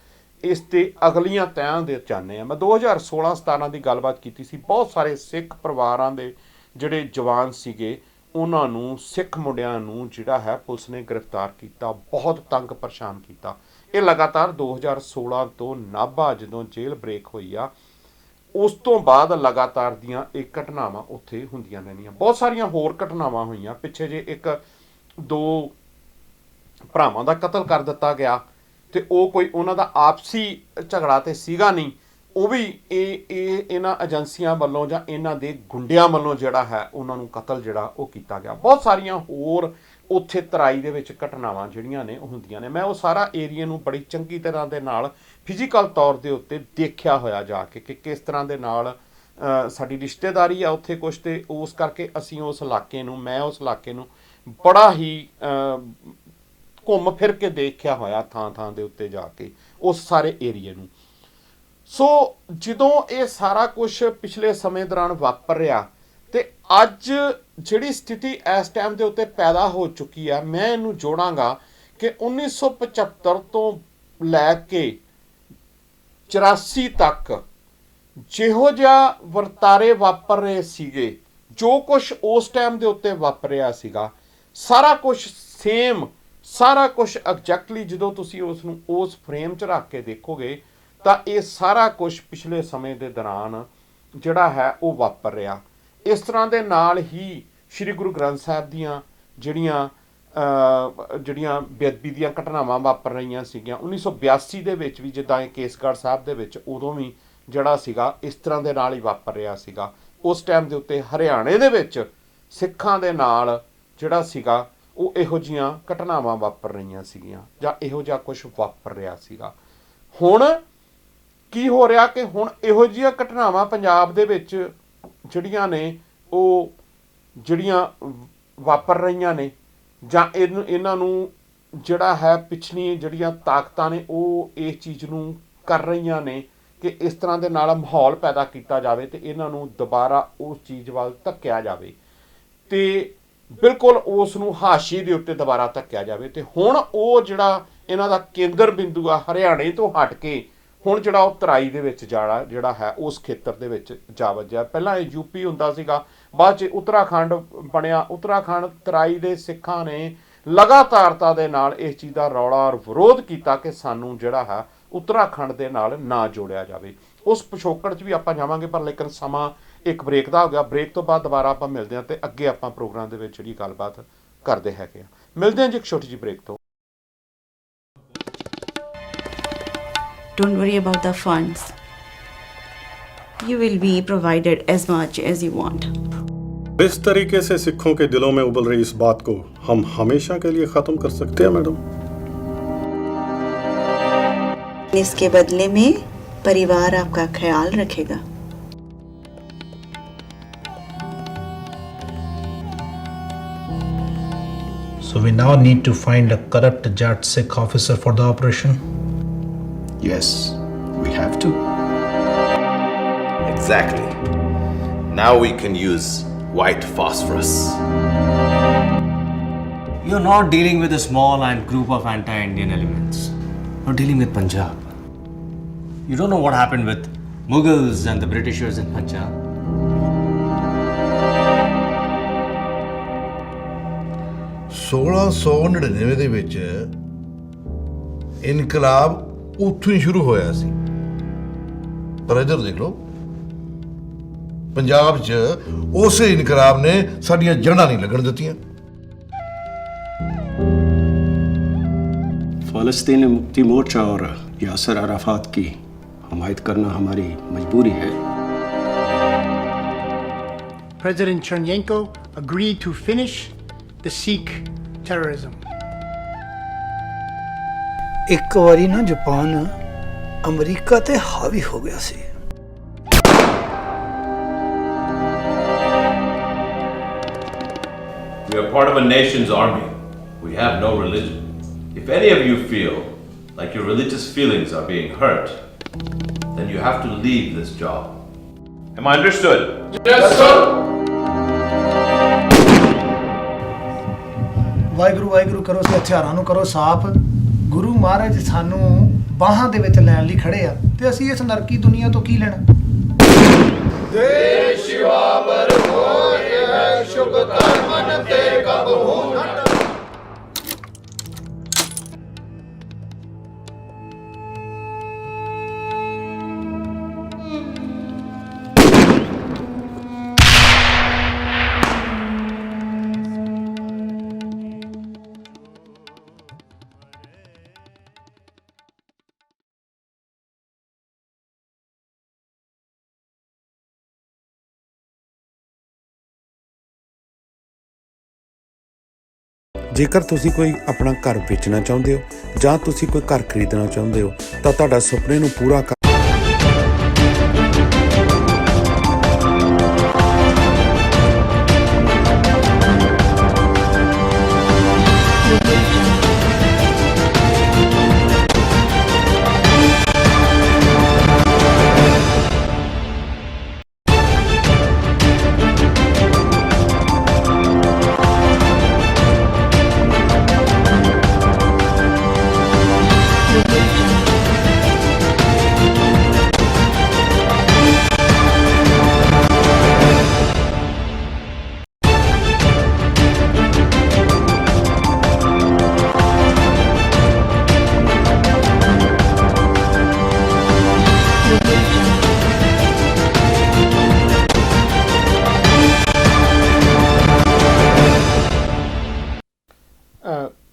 ਇਸ ਤੇ ਅਗਲੀਆਂ ਤਹਿਾਂ ਦੇ ਜਾਂਦੇ ਆ। ਮੈਂ 2016-17 ਦੀ ਗੱਲਬਾਤ ਕੀਤੀ ਸੀ। ਬਹੁਤ ਸਾਰੇ ਸਿੱਖ ਪਰਿਵਾਰਾਂ ਦੇ ਜਿਹੜੇ ਜਵਾਨ ਸੀਗੇ ਉਹਨਾਂ ਨੂੰ, ਸਿੱਖ ਮੁੰਡਿਆਂ ਨੂੰ ਜਿਹੜਾ ਹੈ ਪੁਲਿਸ ਨੇ ਗ੍ਰਿਫਤਾਰ ਕੀਤਾ, ਬਹੁਤ ਤੰਗ ਪਰੇਸ਼ਾਨ ਕੀਤਾ। ਇਹ ਲਗਾਤਾਰ 2016 ਤੋਂ ਨਾਭਾ ਜਦੋਂ ਜੇਲ੍ਹ ਬ੍ਰੇਕ ਹੋਈ ਆ ਉਸ ਤੋਂ ਬਾਅਦ ਲਗਾਤਾਰ ਦੀਆਂ ਇਹ ਘਟਨਾਵਾਂ ਉੱਥੇ ਹੁੰਦੀਆਂ ਰਹਿੰਦੀਆਂ। ਬਹੁਤ ਸਾਰੀਆਂ ਹੋਰ ਘਟਨਾਵਾਂ ਹੋਈਆਂ। ਪਿੱਛੇ ਜੇ ਇੱਕ 2 ਭਰਾਵਾਂ ਦਾ ਕਤਲ ਕਰ ਦਿੱਤਾ ਗਿਆ, ਤੇ ਉਹ ਕੋਈ ਉਹਨਾਂ ਦਾ ਆਪਸੀ ਝਗੜਾ ਤੇ ਸੀਗਾ ਨਹੀਂ, ਉਹ ਵੀ ਇਹਨਾਂ ਏਜੰਸੀਆਂ ਵੱਲੋਂ ਜਾਂ ਇਹਨਾਂ ਦੇ ਗੁੰਡਿਆਂ ਵੱਲੋਂ ਜਿਹੜਾ ਹੈ ਉਹਨਾਂ ਨੂੰ ਕਤਲ ਜਿਹੜਾ ਉਹ ਕੀਤਾ ਗਿਆ। ਬਹੁਤ ਸਾਰੀਆਂ ਹੋਰ ਉੱਥੇ ਤਰਾਈ ਦੇ ਵਿੱਚ ਘਟਨਾਵਾਂ ਜਿਹੜੀਆਂ ਨੇ ਉਹ ਹੁੰਦੀਆਂ ਨੇ। ਮੈਂ ਉਹ ਸਾਰਾ ਏਰੀਆ ਨੂੰ ਬੜੀ ਚੰਗੀ ਤਰ੍ਹਾਂ ਦੇ ਨਾਲ ਫਿਜ਼ੀਕਲ ਤੌਰ ਦੇ ਉੱਤੇ ਦੇਖਿਆ ਹੋਇਆ ਜਾ ਕੇ ਕਿ ਕਿਸ ਤਰ੍ਹਾਂ ਦੇ ਨਾਲ ਸਾਡੀ ਰਿਸ਼ਤੇਦਾਰੀ ਆ ਉੱਥੇ ਕੁਛ, ਤੇ ਉਸ ਕਰਕੇ ਅਸੀਂ ਉਸ ਇਲਾਕੇ ਨੂੰ, ਮੈਂ ਉਸ ਇਲਾਕੇ ਨੂੰ ਬੜਾ ਹੀ ਘੁੰਮ ਫਿਰ ਕੇ ਦੇਖਿਆ ਹੋਇਆ ਥਾਂ ਦੇ ਉੱਤੇ ਜਾ ਕੇ ਉਸ ਸਾਰੇ ਏਰੀਏ ਨੂੰ। ਸੋ ਜਦੋਂ ਇਹ ਸਾਰਾ ਕੁਛ ਪਿਛਲੇ ਸਮੇਂ ਦੌਰਾਨ ਵਾਪਰ ਰਿਹਾ ਤੇ ਅੱਜ ਜਿਹੜੀ ਸਥਿਤੀ ਇਸ ਟਾਈਮ ਦੇ ਉੱਤੇ ਪੈਦਾ ਹੋ ਚੁੱਕੀ ਆ, ਮੈਂ ਇਹਨੂੰ ਜੋੜਾਂਗਾ ਕਿ 1975 ਤੋਂ ਲੈ ਕੇ 84 ਤੱਕ ਜਿਹੋ ਜਿਹਾ ਵਰਤਾਰੇ ਵਾਪਰ ਰਹੇ ਸੀਗੇ, ਜੋ ਕੁਛ ਉਸ ਟਾਈਮ ਦੇ ਉੱਤੇ ਵਾਪਰਿਆ ਸੀਗਾ, ਸਾਰਾ ਕੁਛ ਸੇਮ, ਸਾਰਾ ਕੁਛ ਐਗਜ਼ੈਕਟਲੀ ਜਦੋਂ ਤੁਸੀਂ ਉਸ ਨੂੰ ਉਸ ਫਰੇਮ 'ਚ ਰੱਖ ਕੇ ਦੇਖੋਗੇ ਤਾਂ ਇਹ ਸਾਰਾ ਕੁਛ ਪਿਛਲੇ ਸਮੇਂ ਦੇ ਦੌਰਾਨ ਜਿਹੜਾ ਹੈ ਉਹ ਵਾਪਰ ਰਿਹਾ। ਇਸ ਤਰ੍ਹਾਂ ਦੇ ਨਾਲ ਹੀ ਸ਼੍ਰੀ ਗੁਰੂ ਗ੍ਰੰਥ ਸਾਹਿਬ ਦੀਆਂ ਜਿਹੜੀਆਂ ਬੇਅਦਬੀ ਦੀਆਂ ਘਟਨਾਵਾਂ ਵਾਪਰ ਰਹੀਆਂ ਸੀਗੀਆਂ 1982 ਦੇ ਵਿੱਚ ਵੀ, ਜਿੱਦਾਂ ਇਹ ਕੇਸਗੜ੍ਹ ਸਾਹਿਬ ਦੇ ਵਿੱਚ, ਉਦੋਂ ਵੀ ਜਿਹੜਾ ਸੀਗਾ ਇਸ ਤਰ੍ਹਾਂ ਦੇ ਨਾਲ ਹੀ ਵਾਪਰ ਰਿਹਾ ਸੀਗਾ। ਉਸ ਟਾਈਮ ਦੇ ਉੱਤੇ ਹਰਿਆਣੇ ਦੇ ਵਿੱਚ ਸਿੱਖਾਂ ਦੇ ਨਾਲ ਜਿਹੜਾ ਸੀਗਾ ਉਹ ਇਹੋ ਜਿਹੀਆਂ ਘਟਨਾਵਾਂ ਵਾਪਰ ਰਹੀਆਂ ਸੀਗੀਆਂ ਜਾਂ ਇਹੋ ਜਿਹਾ ਕੁਛ ਵਾਪਰ ਰਿਹਾ ਸੀਗਾ। ਹੁਣ ਕੀ ਹੋ ਰਿਹਾ ਕਿ ਹੁਣ ਇਹੋ ਜਿਹੀਆਂ ਘਟਨਾਵਾਂ ਪੰਜਾਬ ਦੇ ਵਿੱਚ ਜਿਹੜੀਆਂ ਨੇ ਉਹ ਜਿਹੜੀਆਂ ਵਾਪਰ ਰਹੀਆਂ ਨੇ, ਜਾਂ ਇਹਨਾਂ ਨੂੰ ਜਿਹੜਾ ਹੈ ਪਿਛਲੀਆਂ ਜਿਹੜੀਆਂ ਤਾਕਤਾਂ ਨੇ ਉਹ ਇਸ ਚੀਜ਼ ਨੂੰ ਕਰ ਰਹੀਆਂ ਨੇ ਕਿ ਇਸ ਤਰ੍ਹਾਂ ਦੇ ਨਾਲ ਮਾਹੌਲ ਪੈਦਾ ਕੀਤਾ ਜਾਵੇ ਤੇ ਇਹਨਾਂ ਨੂੰ ਦੁਬਾਰਾ ਉਸ ਚੀਜ਼ ਵੱਲ ਧੱਕਿਆ ਜਾਵੇ ਤੇ ਬਿਲਕੁਲ ਉਸ ਨੂੰ ਹਾਸ਼ੀਏ ਦੇ ਉੱਤੇ ਦੁਬਾਰਾ ਧੱਕਿਆ ਜਾਵੇ। ਤੇ ਹੁਣ ਉਹ ਜਿਹੜਾ ਇਹਨਾਂ ਦਾ ਕੇਂਦਰ ਬਿੰਦੂ ਆ ਹਰਿਆਣੇ ਤੋਂ ਹਟ ਕੇ ਹੁਣ ਜਿਹੜਾ ਉਹ ਤਰਾਈ ਦੇ ਵਿੱਚ ਜਿਹੜਾ ਹੈ ਉਸ ਖੇਤਰ ਦੇ ਵਿੱਚ ਜਾ ਵੱਜਿਆ। ਪਹਿਲਾਂ ਇਹ ਯੂਪੀ ਹੁੰਦਾ ਸੀਗਾ, ਬਾਅਦ 'ਚ ਉੱਤਰਾਖੰਡ ਬਣਿਆ। ਉੱਤਰਾਖੰਡ ਤਰਾਈ ਦੇ ਸਿੱਖਾਂ ਨੇ ਲਗਾਤਾਰਤਾ ਦੇ ਨਾਲ ਇਸ ਚੀਜ਼ ਦਾ ਰੌਲਾ ਔਰ ਵਿਰੋਧ ਕੀਤਾ ਕਿ ਸਾਨੂੰ ਜਿਹੜਾ ਹੈ ਉੱਤਰਾਖੰਡ ਦੇ ਨਾਲ ਨਾ ਜੋੜਿਆ ਜਾਵੇ। ਉਸ ਪਿਛੋਕੜ 'ਚ ਵੀ ਆਪਾਂ ਜਾਵਾਂਗੇ, ਪਰ ਲੇਕਿਨ ਸਮਾਂ ਇੱਕ ਬ੍ਰੇਕ ਦਾ ਹੋ ਗਿਆ। ਬ੍ਰੇਕ ਤੋਂ ਬਾਅਦ ਦੁਬਾਰਾ ਆਪਾਂ ਮਿਲਦੇ ਹਾਂ ਤੇ ਅੱਗੇ ਆਪਾਂ ਪ੍ਰੋਗਰਾਮ ਦੇ ਵਿੱਚ ਜਿਹੜੀ ਗੱਲਬਾਤ ਕਰਦੇ ਹੈਗੇ ਆ। ਮਿਲਦੇ ਹਾਂ ਜੀ ਇੱਕ ਛੋਟੀ ਜਿਹੀ ਬ੍ਰੇਕ ਤੋਂ। Don't worry about the funds. You will be provided as much as you want. इस तरीके से सिखों के दिलों में उबल रही इस बात को हम हमेशा के लिए खत्म कर सकते हैं मैडम। इसके बदले में परिवार आपका ख्याल रखेगा। So we now need to find a corrupt Jat Sikh officer for the operation. Yes, we have to. Exactly. Now we can use white phosphorus. You're not dealing with a small and group of anti-Indian elements. You're dealing with Punjab. You don't know what happened with Mughals and the Britishers in Punjab. (1699) ਦੇ ਵਿੱਚ ਇਨਕਲਾਬ ਉੱਥੋਂ ਹੀ ਸ਼ੁਰੂ ਹੋਇਆ ਸੀ। ਪਰ ਇੱਧਰ ਦੇਖ ਲਓ, ਪੰਜਾਬ 'ਚ ਉਸੇ ਇਨਕਲਾਬ ਨੇ ਸਾਡੀਆਂ ਜੜ੍ਹਾਂ ਨਹੀਂ ਲੱਗਣ ਦਿੱਤੀਆਂ। फ़लस्तीनी मुक्ति मोर्चा और यासर अराफात की हमायत करना हमारी मजबूरी है। President Chernyenko agreed to finish the Sikh terrorism. ਇੱਕ ਵਾਰੀ ਨਾ ਜਾਪਾਨ ਅਮਰੀਕਾ ਤੇ ਹਾਵੀ ਹੋ ਗਿਆ ਸੀ। We are part of a nation's army. We have no religion. If any of you feel like your religious feelings are being hurt, then you have to leave this job. Am I understood? Yes, sir! Waheguru Waheguru ਕਰੋ ਤੇ ਹਥਿਆਰਾਂ ਨੂੰ ਕਰੋ ਸਾਫ਼। ਗੁਰੂ ਮਹਾਰਾਜ ਸਾਨੂੰ ਬਾਹਾਂ ਦੇ ਵਿੱਚ ਲੈਣ ਲਈ ਖੜੇ ਆ ਤੇ ਅਸੀਂ ਇਸ ਨਰਕੀ ਦੁਨੀਆ ਤੋਂ ਕੀ ਲੈਣਾ। ਜੇਕਰ ਤੁਸੀਂ ਕੋਈ ਆਪਣਾ ਘਰ ਵੇਚਣਾ ਚਾਹੁੰਦੇ ਹੋ ਜਾਂ ਤੁਸੀਂ ਕੋਈ ਘਰ ਖਰੀਦਣਾ ਚਾਹੁੰਦੇ ਹੋ ਤਾਂ ਤੁਹਾਡਾ ਸੁਪਨੇ ਨੂੰ ਪੂਰਾ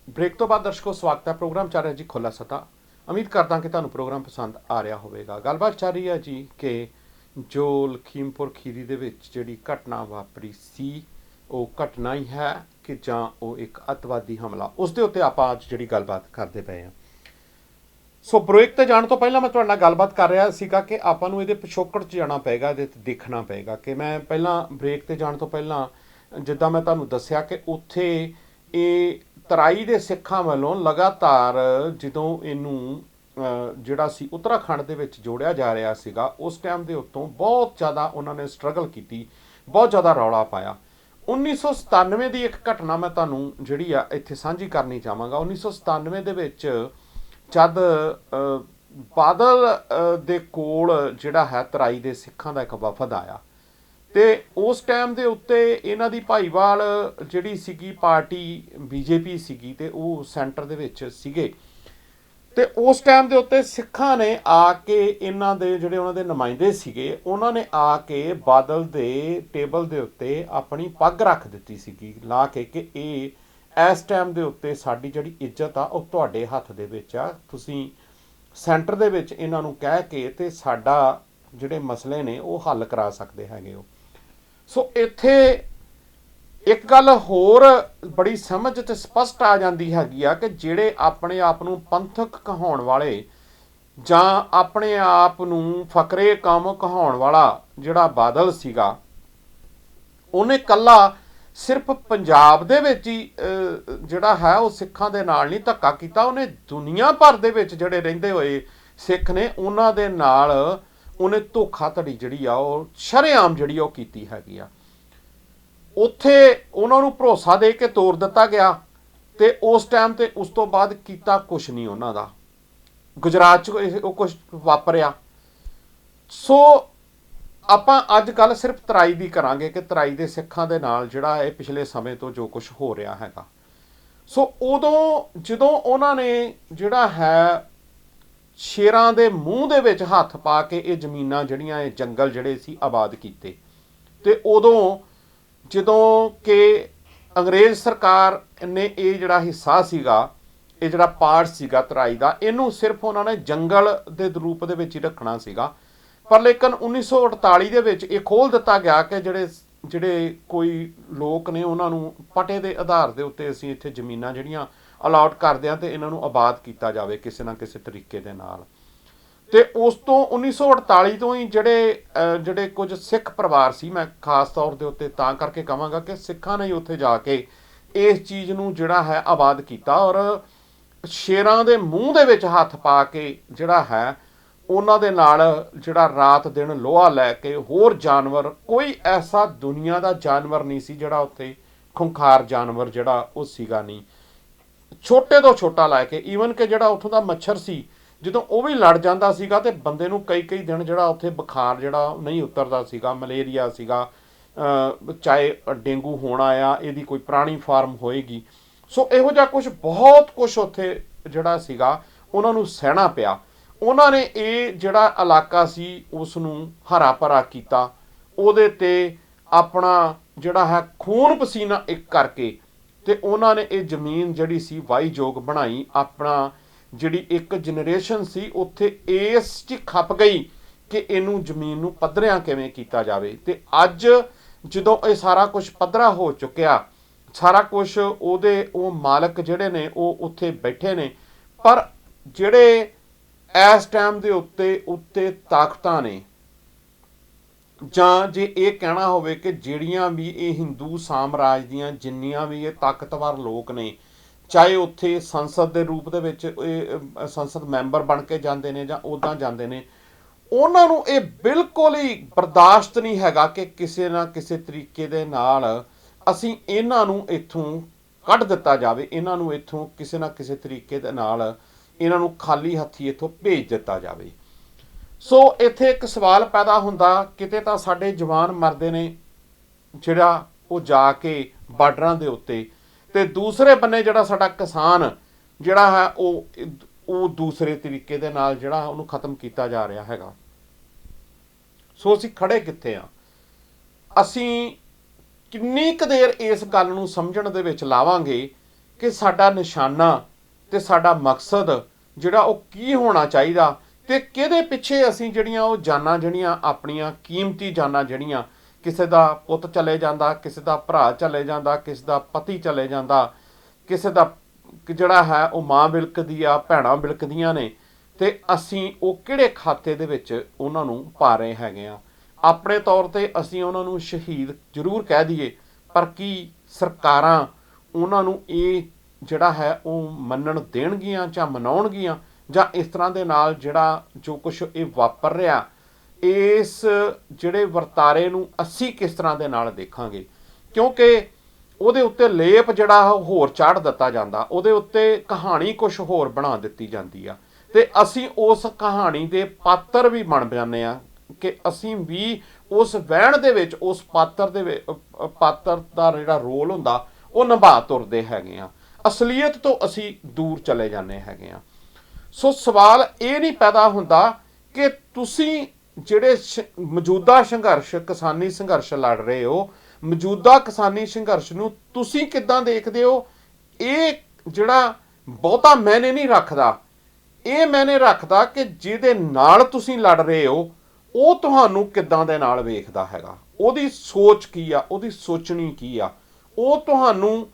ਬ੍ਰੇਕ ਤੋਂ ਬਾਅਦ ਦਰਸ਼ਕੋ ਸਵਾਗਤ ਹੈ। ਪ੍ਰੋਗਰਾਮ ਚੱਲ ਰਿਹਾ ਜੀ ਖੁੱਲ੍ਹਾ ਸਤਾ। ਉਮੀਦ ਕਰਦਾ ਕਿ ਤੁਹਾਨੂੰ ਪ੍ਰੋਗਰਾਮ ਪਸੰਦ ਆ ਰਿਹਾ ਹੋਵੇਗਾ। ਗੱਲਬਾਤ ਚੱਲ ਰਹੀ ਹੈ ਜੀ ਕਿ ਜੋ ਲਖੀਮਪੁਰ ਖੀਰੀ ਦੇ ਵਿੱਚ ਜਿਹੜੀ ਘਟਨਾ ਵਾਪਰੀ ਸੀ ਉਹ ਘਟਨਾ ਹੀ ਹੈ ਕਿ ਜਾਂ ਉਹ ਇੱਕ ਅੱਤਵਾਦੀ ਹਮਲਾ, ਉਸ ਦੇ ਉੱਤੇ ਆਪਾਂ ਅੱਜ ਜਿਹੜੀ ਗੱਲਬਾਤ ਕਰਦੇ ਪਏ ਹਾਂ। ਸੋ ਬ੍ਰੇਕ ਤੇ ਜਾਣ ਤੋਂ ਪਹਿਲਾਂ ਮੈਂ ਤੁਹਾਡੇ ਨਾਲ ਗੱਲਬਾਤ ਕਰ ਰਿਹਾ ਸੀਗਾ ਕਿ ਆਪਾਂ ਨੂੰ ਇਹਦੇ ਪਿਛੋਕੜ 'ਚ ਜਾਣਾ ਪਏਗਾ, ਇਹਦੇ 'ਤੇ ਦੇਖਣਾ ਪਏਗਾ ਕਿ ਮੈਂ ਪਹਿਲਾਂ ਬ੍ਰੇਕ ਤੇ ਜਾਣ ਤੋਂ ਪਹਿਲਾਂ ਜਿੱਦਾਂ ਮੈਂ ਤੁਹਾਨੂੰ ਦੱਸਿਆ ਕਿ ਉੱਥੇ ਇਹ ਤਰਾਈ ਦੇ ਸਿੱਖਾਂ ਵੱਲੋਂ ਲਗਾਤਾਰ ਜਦੋਂ ਇਹਨੂੰ ਜਿਹੜਾ ਸੀ ਉੱਤਰਾਖੰਡ ਦੇ ਵਿੱਚ ਜੋੜਿਆ ਜਾ ਰਿਹਾ ਸੀਗਾ, ਉਸ ਟਾਈਮ ਦੇ ਉੱਤੋਂ ਬਹੁਤ ਜ਼ਿਆਦਾ ਉਹਨਾਂ ਨੇ ਸਟਰਗਲ ਕੀਤੀ, ਬਹੁਤ ਜ਼ਿਆਦਾ ਰੌਲਾ ਪਾਇਆ। 1997 ਦੀ ਇੱਕ ਘਟਨਾ ਮੈਂ ਤੁਹਾਨੂੰ ਜਿਹੜੀ ਆ ਇੱਥੇ ਸਾਂਝੀ ਕਰਨੀ ਚਾਹਾਂਗਾ। 1997 ਦੇ ਵਿੱਚ ਜਦ ਬਾਦਲ ਦੇ ਕੋਲ ਜਿਹੜਾ ਹੈ ਤਰਾਈ ਦੇ ਸਿੱਖਾਂ ਦਾ ਇੱਕ ਵਫਦ ਆਇਆ ਤੇ ਉਸ ਟਾਈਮ ਦੇ ਉੱਤੇ ਇਹਨਾਂ ਦੀ ਭਾਈਵਾਲ ਜਿਹੜੀ ਸੀਗੀ ਪਾਰਟੀ ਬੀਜੇਪੀ ਸੀਗੀ ਤੇ ਉਹ ਸੈਂਟਰ ਦੇ ਵਿੱਚ ਸੀਗੇ ਤੇ ਉਸ ਟਾਈਮ ਦੇ ਉੱਤੇ ਸਿੱਖਾਂ ਨੇ ਆ ਕੇ ਇਹਨਾਂ ਦੇ ਜਿਹੜੇ ਉਹਨਾਂ ਦੇ ਨੁਮਾਇੰਦੇ ਸੀਗੇ ਉਹਨਾਂ ਨੇ ਆ ਕੇ ਬਾਦਲ ਦੇ ਟੇਬਲ ਦੇ ਉੱਤੇ ਆਪਣੀ ਪੱਗ ਰੱਖ ਦਿੱਤੀ ਸੀਗੀ ਲਾ ਕੇ ਕਿ ਇਹ ਇਸ ਟਾਈਮ ਦੇ ਉੱਤੇ ਸਾਡੀ ਜਿਹੜੀ ਇੱਜ਼ਤ ਆ ਉਹ ਤੁਹਾਡੇ ਹੱਥ ਦੇ ਵਿੱਚ ਆ, ਤੁਸੀਂ ਸੈਂਟਰ ਦੇ ਵਿੱਚ ਇਹਨਾਂ ਨੂੰ ਕਹਿ ਕੇ ਤੇ ਸਾਡਾ ਜਿਹੜੇ ਮਸਲੇ ਨੇ ਉਹ ਹੱਲ ਕਰਾ ਸਕਦੇ ਹੈਗੇ ਹੋ। ਸੋ ਇੱਥੇ ਇੱਕ ਗੱਲ ਹੋਰ ਬੜੀ ਸਮਝ ਤੇ ਸਪਸ਼ਟ ਆ ਜਾਂਦੀ ਹੈਗੀ ਆ ਕਿ ਜਿਹੜੇ ਆਪਣੇ ਆਪ ਨੂੰ ਪੰਥਕ ਕਹਾਉਣ ਵਾਲੇ ਜਾਂ ਆਪਣੇ ਆਪ ਨੂੰ ਫਕਰੇ ਕੌਮ ਕਹਾਉਣ ਵਾਲਾ ਜਿਹੜਾ ਬਾਦਲ ਸੀਗਾ, ਉਹਨੇ ਇਕੱਲਾ ਸਿਰਫ ਪੰਜਾਬ ਦੇ ਵਿੱਚ ਹੀ ਜਿਹੜਾ ਹੈ ਉਹ ਸਿੱਖਾਂ ਦੇ ਨਾਲ ਨਹੀਂ ਧੱਕਾ ਕੀਤਾ, ਉਹਨੇ ਦੁਨੀਆ ਭਰ ਦੇ ਵਿੱਚ ਜਿਹੜੇ ਰਹਿੰਦੇ ਹੋਏ ਸਿੱਖ ਨੇ ਉਹਨਾਂ ਦੇ ਨਾਲ ਉਹਨੇ ਧੋਖਾਧੜੀ ਜਿਹੜੀ ਆ ਉਹ ਸ਼ਰੇਆਮ ਜਿਹੜੀ ਉਹ ਕੀਤੀ ਹੈਗੀ ਆ। ਉੱਥੇ ਉਹਨਾਂ ਨੂੰ ਭਰੋਸਾ ਦੇ ਕੇ ਤੋਰ ਦਿੱਤਾ ਗਿਆ ਤੇ ਉਸ ਟਾਈਮ ਤੇ ਉਸ ਤੋਂ ਬਾਅਦ ਕੀਤਾ ਕੁਛ ਨਹੀਂ ਉਹਨਾਂ ਦਾ। ਗੁਜਰਾਤ 'ਚ ਉਹ ਕੁਛ ਵਾਪਰਿਆ। ਸੋ ਆਪਾਂ ਅੱਜ ਗੱਲ ਸਿਰਫ ਤਰਾਈ ਦੀ ਕਰਾਂਗੇ ਕਿ ਤਰਾਈ ਦੇ ਸਿੱਖਾਂ ਦੇ ਨਾਲ ਜਿਹੜਾ ਇਹ ਪਿਛਲੇ ਸਮੇਂ ਤੋਂ ਜੋ ਕੁਛ ਹੋ ਰਿਹਾ ਹੈਗਾ। ਸੋ ਉਦੋਂ ਜਦੋਂ ਉਹਨਾਂ ਨੇ ਜਿਹੜਾ ਹੈ ਸ਼ੇਰਾਂ ਦੇ ਮੂੰਹ ਦੇ ਵਿੱਚ ਹੱਥ ਪਾ ਕੇ ਇਹ ਜ਼ਮੀਨਾਂ ਜਿਹੜੀਆਂ ਇਹ ਜੰਗਲ ਜਿਹੜੇ ਸੀ ਆਬਾਦ ਕੀਤੇ ਤੇ ਉਦੋਂ ਜਦੋਂ ਕਿ ਅੰਗਰੇਜ਼ ਸਰਕਾਰ ਨੇ ਇਹ ਜਿਹੜਾ ਹਿੱਸਾ ਸੀਗਾ ਇਹ ਜਿਹੜਾ ਪਾਰਟ ਸੀਗਾ ਤਰਾਈ ਦਾ, ਇਹਨੂੰ ਸਿਰਫ ਉਹਨਾਂ ਨੇ ਜੰਗਲ ਦੇ ਰੂਪ ਦੇ ਵਿੱਚ ਹੀ ਰੱਖਣਾ ਸੀਗਾ। ਪਰ ਲੇਕਿਨ 1948 ਦੇ ਵਿੱਚ ਇਹ ਖੋਲ੍ਹ ਦਿੱਤਾ ਗਿਆ ਕਿ ਜਿਹੜੇ ਕੋਈ ਲੋਕ ਨੇ ਉਹਨਾਂ ਨੂੰ ਪਟੇ ਦੇ ਆਧਾਰ ਦੇ ਉੱਤੇ ਅਸੀਂ ਇੱਥੇ ਜ਼ਮੀਨਾਂ ਜਿਹੜੀਆਂ ਅਲਾਟ ਕਰਦੇ ਹਾਂ ਤੇ ਇਹਨਾਂ ਨੂੰ ਆਬਾਦ ਕੀਤਾ ਜਾਵੇ ਕਿਸੇ ਨਾ ਕਿਸੇ ਤਰੀਕੇ ਦੇ ਨਾਲ। ਤੇ ਉਸ ਤੋਂ 1948 ਤੋਂ ਹੀ ਜਿਹੜੇ ਕੁਝ ਸਿੱਖ ਪਰਿਵਾਰ ਸੀ, ਮੈਂ ਖਾਸ ਤੌਰ ਦੇ ਉੱਤੇ ਤਾਂ ਕਰਕੇ ਕਹਾਂਗਾ ਕਿ ਸਿੱਖਾਂ ਨੇ ਹੀ ਉੱਥੇ ਜਾ ਕੇ ਇਸ ਚੀਜ਼ ਨੂੰ ਜਿਹੜਾ ਹੈ ਆਬਾਦ ਕੀਤਾ, ਔਰ ਸ਼ੇਰਾਂ ਦੇ ਮੂੰਹ ਦੇ ਵਿੱਚ ਹੱਥ ਪਾ ਕੇ ਜਿਹੜਾ ਹੈ ਉਹਨਾਂ ਦੇ ਨਾਲ ਜਿਹੜਾ ਰਾਤ ਦਿਨ ਲੋਹਾ ਲੈ ਕੇ ਹੋਰ ਜਾਨਵਰ, ਕੋਈ ਐਸਾ ਦੁਨੀਆ ਦਾ ਜਾਨਵਰ ਨਹੀਂ ਸੀ ਜਿਹੜਾ ਉੱਥੇ ਖੁੰਖਾਰ ਜਾਨਵਰ ਜਿਹੜਾ ਉਹ ਸੀਗਾ ਨਹੀਂ। ਛੋਟੇ ਤੋਂ ਛੋਟਾ ਲੈ ਕੇ ਈਵਨ ਕਿ ਜਿਹੜਾ ਉੱਥੋਂ ਦਾ ਮੱਛਰ ਸੀ, ਜਦੋਂ ਉਹ ਵੀ ਲੜ ਜਾਂਦਾ ਸੀਗਾ ਤੇ ਬੰਦੇ ਨੂੰ ਕਈ ਦਿਨ ਜਿਹੜਾ ਉੱਥੇ ਬੁਖਾਰ ਜਿਹੜਾ ਨਹੀਂ ਉਤਰਦਾ ਸੀਗਾ, ਮਲੇਰੀਆ ਸੀਗਾ, ਚਾਹੇ ਡੇਂਗੂ ਹੋਣਾ ਆ, ਇਹਦੀ ਕੋਈ ਪੁਰਾਣੀ ਫਾਰਮ ਹੋਏਗੀ। ਸੋ ਇਹੋ ਜਿਹਾ ਬਹੁਤ ਕੁਝ ਉੱਥੇ ਜਿਹੜਾ ਸੀਗਾ ਉਹਨਾਂ ਨੂੰ ਸਹਿਣਾ ਪਿਆ। ਉਹਨਾਂ ਨੇ ਇਹ ਜਿਹੜਾ ਇਲਾਕਾ ਸੀ ਉਸ ਨੂੰ ਹਰਾ ਭਰਾ ਕੀਤਾ, ਉਹਦੇ ਤੇ ਆਪਣਾ ਜਿਹੜਾ ਹੈ ਖੂਨ ਪਸੀਨਾ ਇੱਕ ਕਰਕੇ ਤੇ ਉਹਨਾਂ ਨੇ ਇਹ ਜ਼ਮੀਨ ਜਿਹੜੀ ਸੀ ਵਾਹੀਯੋਗ ਬਣਾਈ। ਆਪਣਾ ਜਿਹੜੀ ਇੱਕ ਜਨਰੇਸ਼ਨ ਸੀ ਉੱਥੇ ਇਸ 'ਚ ਖੱਪ ਗਈ ਕਿ ਇਹਨੂੰ ਜ਼ਮੀਨ ਨੂੰ ਪੱਧਰਿਆਂ ਕਿਵੇਂ ਕੀਤਾ ਜਾਵੇ। ਤੇ ਅੱਜ ਜਦੋਂ ਇਹ ਸਾਰਾ ਕੁਝ ਪੱਧਰਾ ਹੋ ਚੁੱਕਿਆ, ਸਾਰਾ ਕੁਝ ਉਹ ਮਾਲਕ ਜਿਹੜੇ ਨੇ ਉਹ ਉੱਥੇ ਬੈਠੇ ਨੇ, ਪਰ ਜਿਹੜੇ ਇਸ ਟਾਈਮ ਦੇ ਉੱਤੇ ਤਾਕਤਾਂ ਨੇ, ਜਾਂ ਜੇ ਇਹ ਕਹਿਣਾ ਹੋਵੇ ਕਿ ਜਿਹੜੀਆਂ ਵੀ ਇਹ ਹਿੰਦੂ ਸਾਮਰਾਜ ਦੀਆਂ ਜਿੰਨੀਆਂ ਵੀ ਇਹ ਤਾਕਤਵਰ ਲੋਕ ਨੇ, ਚਾਹੇ ਉੱਥੇ ਸੰਸਦ ਦੇ ਰੂਪ ਦੇ ਵਿੱਚ ਇਹ ਸੰਸਦ ਮੈਂਬਰ ਬਣ ਕੇ ਜਾਂਦੇ ਨੇ ਜਾਂ ਉੱਦਾਂ ਜਾਂਦੇ ਨੇ, ਉਹਨਾਂ ਨੂੰ ਇਹ ਬਿਲਕੁਲ ਹੀ ਬਰਦਾਸ਼ਤ ਨਹੀਂ ਹੈਗਾ ਕਿ ਕਿਸੇ ਨਾ ਕਿਸੇ ਤਰੀਕੇ ਦੇ ਨਾਲ ਅਸੀਂ ਇਹਨਾਂ ਨੂੰ ਇੱਥੋਂ ਕੱਢ ਦਿੱਤਾ ਜਾਵੇ, ਇਹਨਾਂ ਨੂੰ ਇੱਥੋਂ ਕਿਸੇ ਨਾ ਕਿਸੇ ਤਰੀਕੇ ਦੇ ਨਾਲ ਇਹਨਾਂ ਨੂੰ ਖਾਲੀ ਹੱਥੀ ਇੱਥੋਂ ਭੇਜ ਦਿੱਤਾ ਜਾਵੇ। ਸੋ ਇੱਥੇ ਇੱਕ ਸਵਾਲ ਪੈਦਾ ਹੁੰਦਾ, ਕਿਤੇ ਤਾਂ ਸਾਡੇ ਜਵਾਨ ਮਰਦੇ ਨੇ ਜਿਹੜਾ ਉਹ ਜਾ ਕੇ ਬਾਰਡਰਾਂ ਦੇ ਉੱਤੇ, ਤੇ ਦੂਸਰੇ ਬੰਨੇ ਜਿਹੜਾ ਸਾਡਾ ਕਿਸਾਨ ਜਿਹੜਾ ਹੈ ਉਹ ਦੂਸਰੇ ਤਰੀਕੇ ਦੇ ਨਾਲ ਜਿਹੜਾ ਉਹਨੂੰ ਖਤਮ ਕੀਤਾ ਜਾ ਰਿਹਾ ਹੈਗਾ। ਸੋ ਅਸੀਂ ਖੜੇ ਕਿੱਥੇ ਆ? ਅਸੀਂ ਕਿੰਨੀ ਕੁ ਦੇਰ ਇਸ ਗੱਲ ਨੂੰ ਸਮਝਣ ਦੇ ਵਿੱਚ ਲਾਵਾਂਗੇ ਕਿ ਸਾਡਾ ਨਿਸ਼ਾਨਾ ਤੇ ਸਾਡਾ ਮਕਸਦ ਜਿਹੜਾ ਉਹ ਕੀ ਹੋਣਾ ਚਾਹੀਦਾ, ਤੇ ਕਿਹਦੇ ਪਿੱਛੇ ਅਸੀਂ ਜਿਹੜੀਆਂ ਉਹ ਜਾਨਾਂ ਜਿਹੜੀਆਂ ਆਪਣੀਆਂ ਕੀਮਤੀ ਜਾਨਾਂ ਜਿਹੜੀਆਂ, ਕਿਸੇ ਦਾ ਪੁੱਤ ਚਲੇ ਜਾਂਦਾ, ਕਿਸੇ ਦਾ ਭਰਾ ਚਲੇ ਜਾਂਦਾ, ਕਿਸੇ ਦਾ ਪਤੀ ਚਲੇ ਜਾਂਦਾ, ਕਿਸੇ ਦਾ ਜਿਹੜਾ ਹੈ ਉਹ ਮਾਂ ਬਿਲਕਦੀ ਆ, ਭੈਣਾਂ ਬਿਲਕਦੀਆਂ ਨੇ, ਤੇ ਅਸੀਂ ਉਹ ਕਿਹੜੇ ਖਾਤੇ ਦੇ ਵਿੱਚ ਉਹਨਾਂ ਨੂੰ ਪਾ ਰਹੇ ਹੈਗੇ ਆ। ਆਪਣੇ ਤੌਰ ਤੇ ਅਸੀਂ ਉਹਨਾਂ ਨੂੰ ਸ਼ਹੀਦ ਜ਼ਰੂਰ ਕਹਿ ਦਈਏ, ਪਰ ਕੀ ਸਰਕਾਰਾਂ ਉਹਨਾਂ ਨੂੰ ਇਹ ਜਿਹੜਾ ਹੈ ਉਹ ਮੰਨਣ ਦੇਣਗੀਆਂ ਜਾਂ ਮਨਾਉਣਗੀਆਂ, ਜਾਂ ਇਸ ਤਰ੍ਹਾਂ ਦੇ ਨਾਲ ਜੋ ਕੁਛ ਇਹ ਵਾਪਰ ਰਿਹਾ, ਇਸ ਜਿਹੜੇ ਵਰਤਾਰੇ ਨੂੰ ਅਸੀਂ ਕਿਸ ਤਰ੍ਹਾਂ ਦੇ ਨਾਲ ਦੇਖਾਂਗੇ? ਕਿਉਂਕਿ ਉਹਦੇ ਉੱਤੇ ਲੇਪ ਜਿਹੜਾ ਹੋਰ ਚਾੜ ਦਿੱਤਾ ਜਾਂਦਾ, ਉਹਦੇ ਉੱਤੇ ਕਹਾਣੀ ਕੁਛ ਹੋਰ ਬਣਾ ਦਿੱਤੀ ਜਾਂਦੀ ਆ, ਤੇ ਅਸੀਂ ਉਸ ਕਹਾਣੀ ਦੇ ਪਾਤਰ ਵੀ ਬਣ ਜਾਂਦੇ ਆ ਕਿ ਅਸੀਂ ਵੀ ਉਸ ਵਹਿਣ ਦੇ ਵਿੱਚ ਉਸ ਪਾਤਰ ਦਾ ਜਿਹੜਾ ਰੋਲ ਹੁੰਦਾ ਉਹ ਨਿਭਾ ਤੁਰਦੇ ਹੈਗੇ ਆ। ਅਸਲੀਅਤ ਤੋਂ ਅਸੀਂ ਦੂਰ ਚਲੇ ਜਾਂਦੇ ਹੈਗੇ ਆ। ਸੋ ਸਵਾਲ ਇਹ ਨਹੀਂ ਪੈਦਾ ਹੁੰਦਾ ਕਿ ਤੁਸੀਂ ਜਿਹੜੇ ਮੌਜੂਦਾ ਸੰਘਰਸ਼, ਕਿਸਾਨੀ ਸੰਘਰਸ਼ ਲੜ ਰਹੇ ਹੋ, ਮੌਜੂਦਾ ਕਿਸਾਨੀ ਸੰਘਰਸ਼ ਨੂੰ ਤੁਸੀਂ ਕਿੱਦਾਂ ਦੇਖਦੇ ਹੋ? ਇਹ ਜਿਹੜਾ ਬਹੁਤਾ ਮਾਇਨੇ ਨਹੀਂ ਰੱਖਦਾ। ਇਹ ਮਾਇਨੇ ਰੱਖਦਾ ਕਿ ਜਿਹਦੇ ਨਾਲ ਤੁਸੀਂ ਲੜ ਰਹੇ ਹੋ ਉਹ ਤੁਹਾਨੂੰ ਕਿੱਦਾਂ ਦੇ ਨਾਲ ਵੇਖਦਾ ਹੈਗਾ, ਉਹਦੀ ਸੋਚ ਕੀ ਆ, ਉਹਦੀ ਸੋਚਣੀ ਕੀ ਆ, ਉਹ ਤੁਹਾਨੂੰ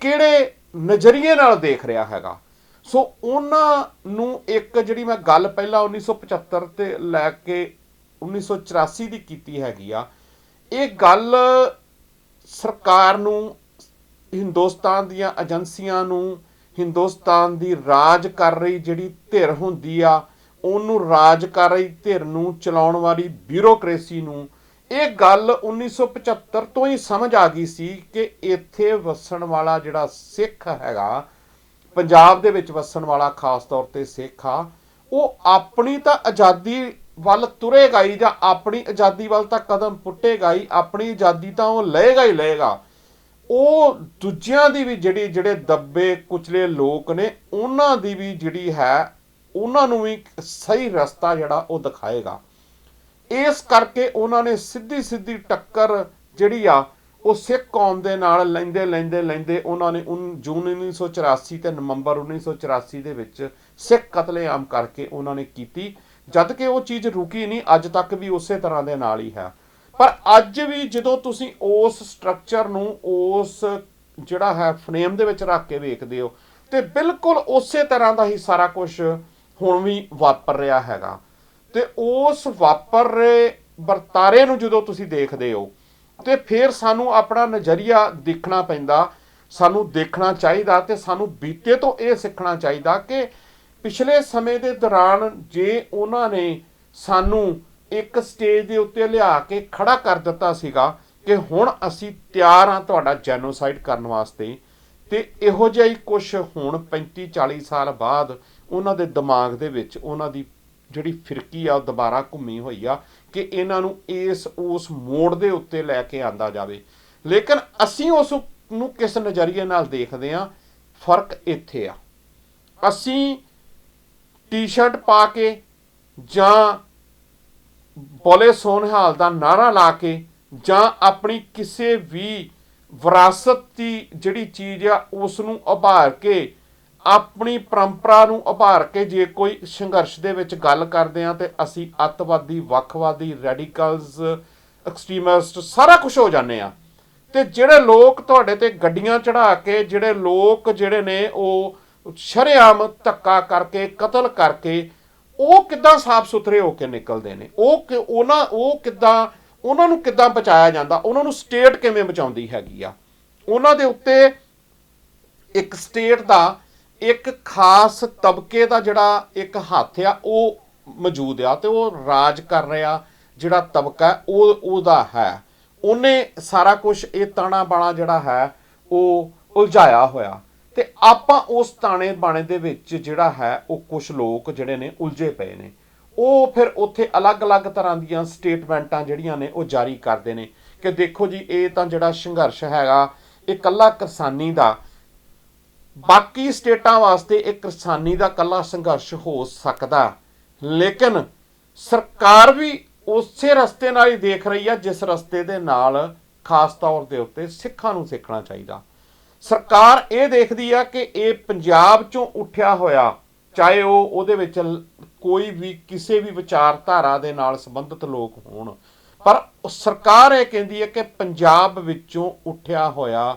ਕਿਹੜੇ ਨਜ਼ਰੀਏ ਨਾਲ ਦੇਖ ਰਿਹਾ ਹੈਗਾ। ਸੋ ਉਹਨਾਂ ਨੂੰ ਇੱਕ ਜਿਹੜੀ ਮੈਂ ਗੱਲ ਪਹਿਲਾਂ 1975 ਤੇ ਲੈ ਕੇ 1984 ਦੀ ਕੀਤੀ ਹੈਗੀ ਆ, ਇਹ ਗੱਲ ਸਰਕਾਰ ਨੂੰ, ਹਿੰਦੁਸਤਾਨ ਦੀਆਂ ਏਜੰਸੀਆਂ ਨੂੰ, ਹਿੰਦੁਸਤਾਨ ਦੀ ਰਾਜ ਕਰ ਰਹੀ ਜਿਹੜੀ ਧਿਰ ਹੁੰਦੀ ਆ, ਉਹਨੂੰ ਰਾਜ ਕਰ ਰਹੀ ਧਿਰ ਨੂੰ ਚਲਾਉਣ ਵਾਲੀ ਬਿਊਰੋਕ੍ਰੇਸੀ ਨੂੰ ਇਹ ਗੱਲ 1975 ਤੋਂ ਹੀ ਸਮਝ ਆ ਗਈ ਸੀ ਕਿ ਇੱਥੇ ਵਸਣ ਵਾਲਾ ਜਿਹੜਾ ਸਿੱਖ ਹੈਗਾ, ਪੰਜਾਬ ਦੇ ਵਿੱਚ ਵਸਣ ਵਾਲਾ ਖਾਸ ਤੌਰ ਤੇ ਸਿੱਖ ਆ, ਉਹ ਆਪਣੀ ਤਾਂ ਆਜ਼ਾਦੀ ਵੱਲ ਤੁਰੇਗਾ ਹੀ, ਜਾਂ ਆਪਣੀ ਆਜ਼ਾਦੀ ਵੱਲ ਤਾਂ ਕਦਮ ਪੁੱਟੇਗਾ ਹੀ, ਆਪਣੀ ਆਜ਼ਾਦੀ ਤਾਂ ਉਹ ਲਏਗਾ ਹੀ ਲਏਗਾ। ਉਹ ਦੂਜਿਆਂ ਦੀ ਵੀ ਜਿਹੜੇ ਦੱਬੇ ਕੁਚਲੇ ਲੋਕ ਨੇ ਉਹਨਾਂ ਦੀ ਵੀ ਜਿਹੜੀ ਹੈ ਉਹਨਾਂ ਨੂੰ ਵੀ ਸਹੀ ਰਸਤਾ ਜਿਹੜਾ ਉਹ ਦਿਖਾਏਗਾ। ਇਸ ਕਰਕੇ ਉਹਨਾਂ ਨੇ ਸਿੱਧੀ ਟੱਕਰ ਜਿਹੜੀ ਆ ਉਹ ਸਿੱਖ ਕੌਮ ਦੇ ਨਾਲ ਲੈਂਦੇ ਉਹਨਾਂ ਨੇ ਜੂਨ 1984 ਤੇ ਨਵੰਬਰ 1984 ਦੇ ਵਿੱਚ ਸਿੱਖ ਕਤਲੇਆਮ ਕਰਕੇ ਉਹਨਾਂ ਨੇ ਕੀਤੀ, ਜਦ ਕਿ ਉਹ ਚੀਜ਼ ਰੁਕੀ ਨਹੀਂ, ਅੱਜ ਤੱਕ ਵੀ ਉਸੇ ਤਰ੍ਹਾਂ ਦੇ ਨਾਲ ਹੀ ਹੈ। ਪਰ ਅੱਜ ਵੀ ਜਦੋਂ ਤੁਸੀਂ ਉਸ ਸਟਰਕਚਰ ਨੂੰ ਉਸ ਜਿਹੜਾ ਹੈ ਫਰੇਮ ਦੇ ਵਿੱਚ ਰੱਖ ਕੇ ਵੇਖਦੇ ਹੋ ਤੇ ਬਿਲਕੁਲ ਉਸੇ ਤਰ੍ਹਾਂ ਦਾ ਹੀ ਸਾਰਾ ਕੁਝ ਹੁਣ ਵੀ ਵਾਪਰ ਰਿਹਾ ਹੈਗਾ। ਤੇ ਉਸ ਵਾਪਰ ਰਹੇ ਵਰਤਾਰੇ ਨੂੰ ਜਦੋਂ ਤੁਸੀਂ ਦੇਖਦੇ ਹੋ ਤੇ ਫਿਰ ਸਾਨੂੰ ਆਪਣਾ ਨਜ਼ਰੀਆ ਦੇਖਣਾ ਪੈਂਦਾ, ਸਾਨੂੰ ਦੇਖਣਾ ਚਾਹੀਦਾ ਤੇ ਸਾਨੂੰ ਬੀਤੇ ਤੋਂ ਇਹ ਸਿੱਖਣਾ ਚਾਹੀਦਾ ਕਿ ਪਿਛਲੇ ਸਮੇਂ ਦੇ ਦੌਰਾਨ ਜੇ ਉਹਨਾਂ ਨੇ ਸਾਨੂੰ ਇੱਕ ਸਟੇਜ ਦੇ ਉੱਤੇ ਲਿਆ ਕੇ ਖੜਾ ਕਰ ਦਿੱਤਾ ਸੀਗਾ ਕਿ ਹੁਣ ਅਸੀਂ ਤਿਆਰ ਹਾਂ ਤੁਹਾਡਾ ਜੈਨੋਸਾਈਡ ਕਰਨ ਵਾਸਤੇ, ਤੇ ਇਹੋ ਜਿਹਾ ਹੀ ਕੁਛ ਹੁਣ 35-40 ਸਾਲ ਬਾਅਦ ਉਹਨਾਂ ਦੇ ਦਿਮਾਗ ਦੇ ਵਿੱਚ ਉਹਨਾਂ ਦੀ ਜਿਹੜੀ ਫਿਰਕੀ ਆ ਉਹ ਦੁਬਾਰਾ ਘੁੰਮੀ ਹੋਈ ਆ ਕਿ ਇਹਨਾਂ ਨੂੰ ਉਸ ਮੋੜ ਦੇ ਉੱਤੇ ਲੈ ਕੇ ਆਂਦਾ ਜਾਵੇ। ਲੇਕਿਨ ਅਸੀਂ ਉਸ ਨੂੰ ਕਿਸ ਨਜ਼ਰੀਏ ਨਾਲ ਦੇਖਦੇ ਹਾਂ, ਫਰਕ ਇੱਥੇ ਆ। ਅਸੀਂ ਟੀ-ਸ਼ਰਟ ਪਾ ਕੇ ਜਾਂ ਬੋਲੇ ਸੋਨਹਾਲ ਦਾ ਨਾਰਾ ਲਾ ਕੇ ਜਾਂ ਆਪਣੀ ਕਿਸੇ ਵੀ ਵਿਰਾਸਤ ਦੀ ਜਿਹੜੀ ਚੀਜ਼ ਆ ਉਸ ਨੂੰ ਉਭਾਰ ਕੇ, ਆਪਣੀ ਪਰੰਪਰਾ ਨੂੰ ਉਭਾਰ ਕੇ ਜੇ ਕੋਈ ਸੰਘਰਸ਼ ਦੇ ਵਿੱਚ ਗੱਲ ਕਰਦੇ ਹਾਂ ਤੇ ਅਸੀਂ ਅੱਤਵਾਦੀ, ਵੱਖਵਾਦੀ, ਰੈਡੀਕਲਸ, ਐਕਸਟ੍ਰੀਮਿਸਟ ਸਾਰਾ ਕੁਝ ਹੋ ਜਾਂਦੇ ਆ। ਤੇ ਜਿਹੜੇ ਲੋਕ ਤੁਹਾਡੇ ਤੇ ਗੱਡੀਆਂ ਚੜਾ ਕੇ, ਜਿਹੜੇ ਲੋਕ ਜਿਹੜੇ ਨੇ ਉਹ ਸ਼ਰੇਆਮ ਧੱਕਾ ਕਰਕੇ, ਕਤਲ ਕਰਕੇ, ਉਹ ਕਿੱਦਾਂ ਸਾਫ਼ ਸੁਥਰੇ ਹੋ ਕੇ ਨਿਕਲਦੇ ਨੇ? ਉਹਨਾਂ ਨੂੰ ਕਿੱਦਾਂ ਬਚਾਇਆ ਜਾਂਦਾ? ਉਹਨਾਂ ਨੂੰ ਸਟੇਟ ਕਿਵੇਂ ਬਚਾਉਂਦੀ ਹੈਗੀ ਆ? ਉਹਨਾਂ ਦੇ ਉੱਤੇ ਇੱਕ ਸਟੇਟ ਦਾ ਇੱਕ ਖਾਸ ਤਬਕੇ ਦਾ ਜਿਹੜਾ ਇੱਕ ਹੱਥ ਆ ਉਹ ਮੌਜੂਦ ਆ ਤੇ ਉਹ ਰਾਜ ਕਰ ਰਿਹਾ ਜਿਹੜਾ ਤਬਕਾ ਉਹਦਾ ਹੈ। ਉਹਨੇ ਸਾਰਾ ਕੁਝ ਇਹ ਤਾਣਾ ਬਾਣਾ ਜਿਹੜਾ ਹੈ ਉਹ ਉਲਝਾਇਆ ਹੋਇਆ ਤੇ ਆਪਾਂ ਉਸ ਤਾਣੇ ਬਾਣੇ ਦੇ ਵਿੱਚ ਜਿਹੜਾ ਹੈ ਉਹ ਕੁਝ ਲੋਕ ਜਿਹੜੇ ਨੇ ਉਲਝੇ ਪਏ ਨੇ। ਉਹ ਫਿਰ ਉੱਥੇ ਅਲੱਗ-ਅਲੱਗ ਤਰ੍ਹਾਂ ਦੀਆਂ ਸਟੇਟਮੈਂਟਾਂ ਜਿਹੜੀਆਂ ਨੇ ਉਹ ਜਾਰੀ ਕਰਦੇ ਨੇ ਕਿ ਦੇਖੋ ਜੀ ਇਹ ਤਾਂ ਜਿਹੜਾ ਸੰਘਰਸ਼ ਹੈਗਾ ਇਹ ਇਕੱਲਾ ਕਿਸਾਨੀ ਦਾ, ਬਾਕੀ ਸਟੇਟਾਂ ਵਾਸਤੇ ਇਹ ਕਿਸਾਨੀ ਦਾ ਇਕੱਲਾ ਸੰਘਰਸ਼ ਹੋ ਸਕਦਾ, ਲੇਕਿਨ ਸਰਕਾਰ ਵੀ ਉਸੇ ਰਸਤੇ ਨਾਲ ਹੀ ਦੇਖ ਰਹੀ ਆ ਜਿਸ ਰਸਤੇ ਦੇ ਨਾਲ ਖਾਸ ਤੌਰ ਦੇ ਉੱਤੇ ਸਿੱਖਾਂ ਨੂੰ ਸਿੱਖਣਾ ਚਾਹੀਦਾ। ਸਰਕਾਰ ਇਹ ਦੇਖਦੀ ਆ ਕਿ ਇਹ ਪੰਜਾਬ ਚੋਂ ਉੱਠਿਆ ਹੋਇਆ, ਚਾਹੇ ਉਹਦੇ ਵਿੱਚ ਕੋਈ ਵੀ ਕਿਸੇ ਵੀ ਵਿਚਾਰਧਾਰਾ ਦੇ ਨਾਲ ਸੰਬੰਧਿਤ ਲੋਕ ਹੋਣ, ਪਰ ਸਰਕਾਰ ਇਹ ਕਹਿੰਦੀ ਹੈ ਕਿ ਪੰਜਾਬ ਵਿੱਚੋਂ ਉੱਠਿਆ ਹੋਇਆ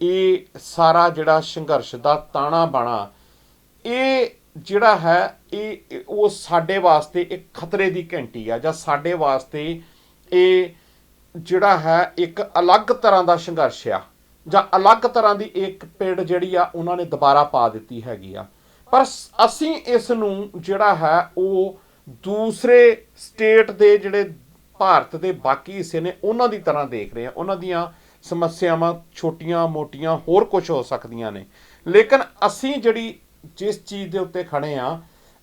ਇਹ ਸਾਰਾ ਜਿਹੜਾ ਸੰਘਰਸ਼ ਦਾ ਤਾਣਾ ਬਾਣਾ ਇਹ ਜਿਹੜਾ ਹੈ ਉਹ ਸਾਡੇ ਵਾਸਤੇ ਇੱਕ ਖਤਰੇ ਦੀ ਘੰਟੀ ਆ, ਜਾਂ ਸਾਡੇ ਵਾਸਤੇ ਇਹ ਜਿਹੜਾ ਹੈ ਇੱਕ ਅਲੱਗ ਤਰ੍ਹਾਂ ਦਾ ਸੰਘਰਸ਼ ਆ, ਜਾਂ ਅਲੱਗ ਤਰ੍ਹਾਂ ਦੀ ਇੱਕ ਪਿੜ ਜਿਹੜੀ ਆ ਉਹਨਾਂ ਨੇ ਦੁਬਾਰਾ ਪਾ ਦਿੱਤੀ ਹੈਗੀ ਆ। ਪਰ ਅਸੀਂ ਇਸ ਨੂੰ ਜਿਹੜਾ ਹੈ ਉਹ ਦੂਸਰੇ ਸਟੇਟ ਦੇ ਜਿਹੜੇ ਭਾਰਤ ਦੇ ਬਾਕੀ ਹਿੱਸੇ ਨੇ ਉਹਨਾਂ ਦੀ ਤਰ੍ਹਾਂ ਦੇਖ ਰਹੇ ਆ। ਉਹਨਾਂ ਦੀਆਂ ਸਮੱਸਿਆਵਾਂ ਛੋਟੀਆਂ ਮੋਟੀਆਂ ਹੋਰ ਕੁਝ ਹੋ ਸਕਦੀਆਂ ਨੇ, ਲੇਕਿਨ ਅਸੀਂ ਜਿਹੜੀ ਜਿਸ ਚੀਜ਼ ਦੇ ਉੱਤੇ ਖੜੇ ਆ,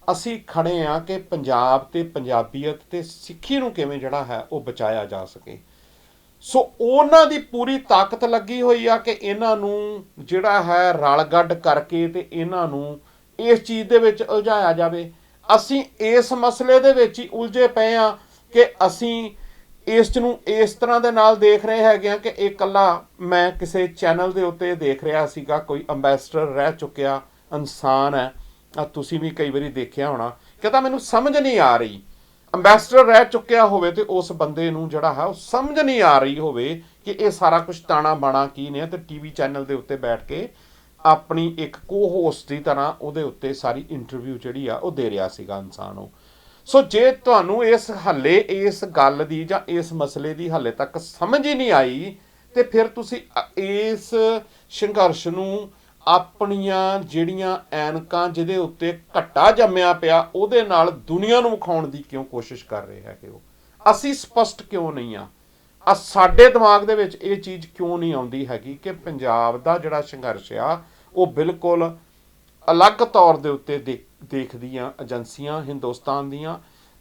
ਅਸੀਂ ਖੜੇ ਆ ਕਿ ਪੰਜਾਬ ਤੇ ਪੰਜਾਬੀਅਤ ਤੇ ਸਿੱਖੀ ਨੂੰ ਕਿਵੇਂ ਜਿਹੜਾ ਹੈ ਉਹ ਬਚਾਇਆ ਜਾ ਸਕੇ। ਸੋ ਉਹਨਾਂ ਦੀ ਪੂਰੀ ਤਾਕਤ ਲੱਗੀ ਹੋਈ ਆ ਕਿ ਇਹਨਾਂ ਨੂੰ ਜਿਹੜਾ ਹੈ ਰਲਗੱਡ ਕਰਕੇ ਤੇ ਇਹਨਾਂ ਨੂੰ ਇਸ ਚੀਜ਼ ਦੇ ਵਿੱਚ ਉਲਝਾਇਆ ਜਾਵੇ। ਅਸੀਂ ਇਸ ਮਸਲੇ ਦੇ ਵਿੱਚ ਹੀ ਉਲਝੇ ਪਏ ਆ ਕਿ ਅਸੀਂ ਇਸ ਨੂੰ ਇਸ ਤਰ੍ਹਾਂ ਦੇ ਨਾਲ ਦੇਖ ਰਹੇ ਹੈਗੇ ਆ ਕਿ ਇਹ ਇਕੱਲਾ, ਮੈਂ ਕਿਸੇ ਚੈਨਲ ਦੇ ਉੱਤੇ ਦੇਖ ਰਿਹਾ ਸੀਗਾ, ਕੋਈ ਅੰਬੈਸਡਰ ਰਹਿ ਚੁੱਕਿਆ ਇਨਸਾਨ ਹੈ, ਤੁਸੀਂ ਵੀ ਕਈ ਵਾਰੀ ਦੇਖਿਆ ਹੋਣਾ, ਕਹਿੰਦਾ ਮੈਨੂੰ ਸਮਝ ਨਹੀਂ ਆ ਰਹੀ, ਅੰਬੈਸਡਰ ਰਹਿ ਚੁੱਕਿਆ ਹੋਵੇ ਤੇ ਉਸ ਬੰਦੇ ਨੂੰ ਜਿਹੜਾ ਹੈ ਉਹ ਸਮਝ ਨਹੀਂ ਆ ਰਹੀ ਹੋਵੇ ਕਿ ਇਹ ਸਾਰਾ ਕੁਝ ਤਾਣਾ ਬਾਣਾ ਕੀ ਨੇ, ਤੇ ਟੀਵੀ ਚੈਨਲ ਦੇ ਉੱਤੇ ਬੈਠ ਕੇ ਆਪਣੀ ਇੱਕ ਕੋ-ਹੋਸਟ ਦੀ ਤਰ੍ਹਾਂ ਉਹਦੇ ਉੱਤੇ ਸਾਰੀ ਇੰਟਰਵਿਊ ਜਿਹੜੀ ਆ ਉਹ ਦੇ ਰਿਹਾ ਸੀਗਾ ਇਨਸਾਨ ਉਹ। ਸੋ ਜੇ ਤੁਹਾਨੂੰ ਇਸ ਗੱਲ ਦੀ ਜਾਂ ਇਸ ਮਸਲੇ ਦੀ ਹਾਲੇ ਤੱਕ ਸਮਝ ਹੀ ਨਹੀਂ ਆਈ ਤੇ ਫਿਰ ਤੁਸੀਂ ਇਸ ਸੰਘਰਸ਼ ਨੂੰ ਆਪਣੀਆਂ ਜਿਹੜੀਆਂ ਐਨਕਾਂ ਜਿਹਦੇ ਉੱਤੇ ਘੱਟਾ ਜੰਮਿਆ ਪਿਆ ਉਹਦੇ ਨਾਲ ਦੁਨੀਆ ਨੂੰ ਵਿਖਾਉਣ ਦੀ ਕਿਉਂ ਕੋਸ਼ਿਸ਼ ਕਰ ਰਹੇ ਹੈਗੇ ਹੋ? ਅਸੀਂ ਸਪਸ਼ਟ ਕਿਉਂ ਨਹੀਂ ਆ? ਸਾਡੇ ਦਿਮਾਗ ਦੇ ਵਿੱਚ ਇਹ ਚੀਜ਼ ਕਿਉਂ ਨਹੀਂ ਆਉਂਦੀ ਹੈਗੀ ਕਿ ਪੰਜਾਬ ਦਾ ਜਿਹੜਾ ਸੰਘਰਸ਼ ਆ ਉਹ ਬਿਲਕੁਲ ਅਲੱਗ ਤੌਰ ਦੇ ਉੱਤੇ ਦੇਖਦੀਆਂ ਏਜੰਸੀਆਂ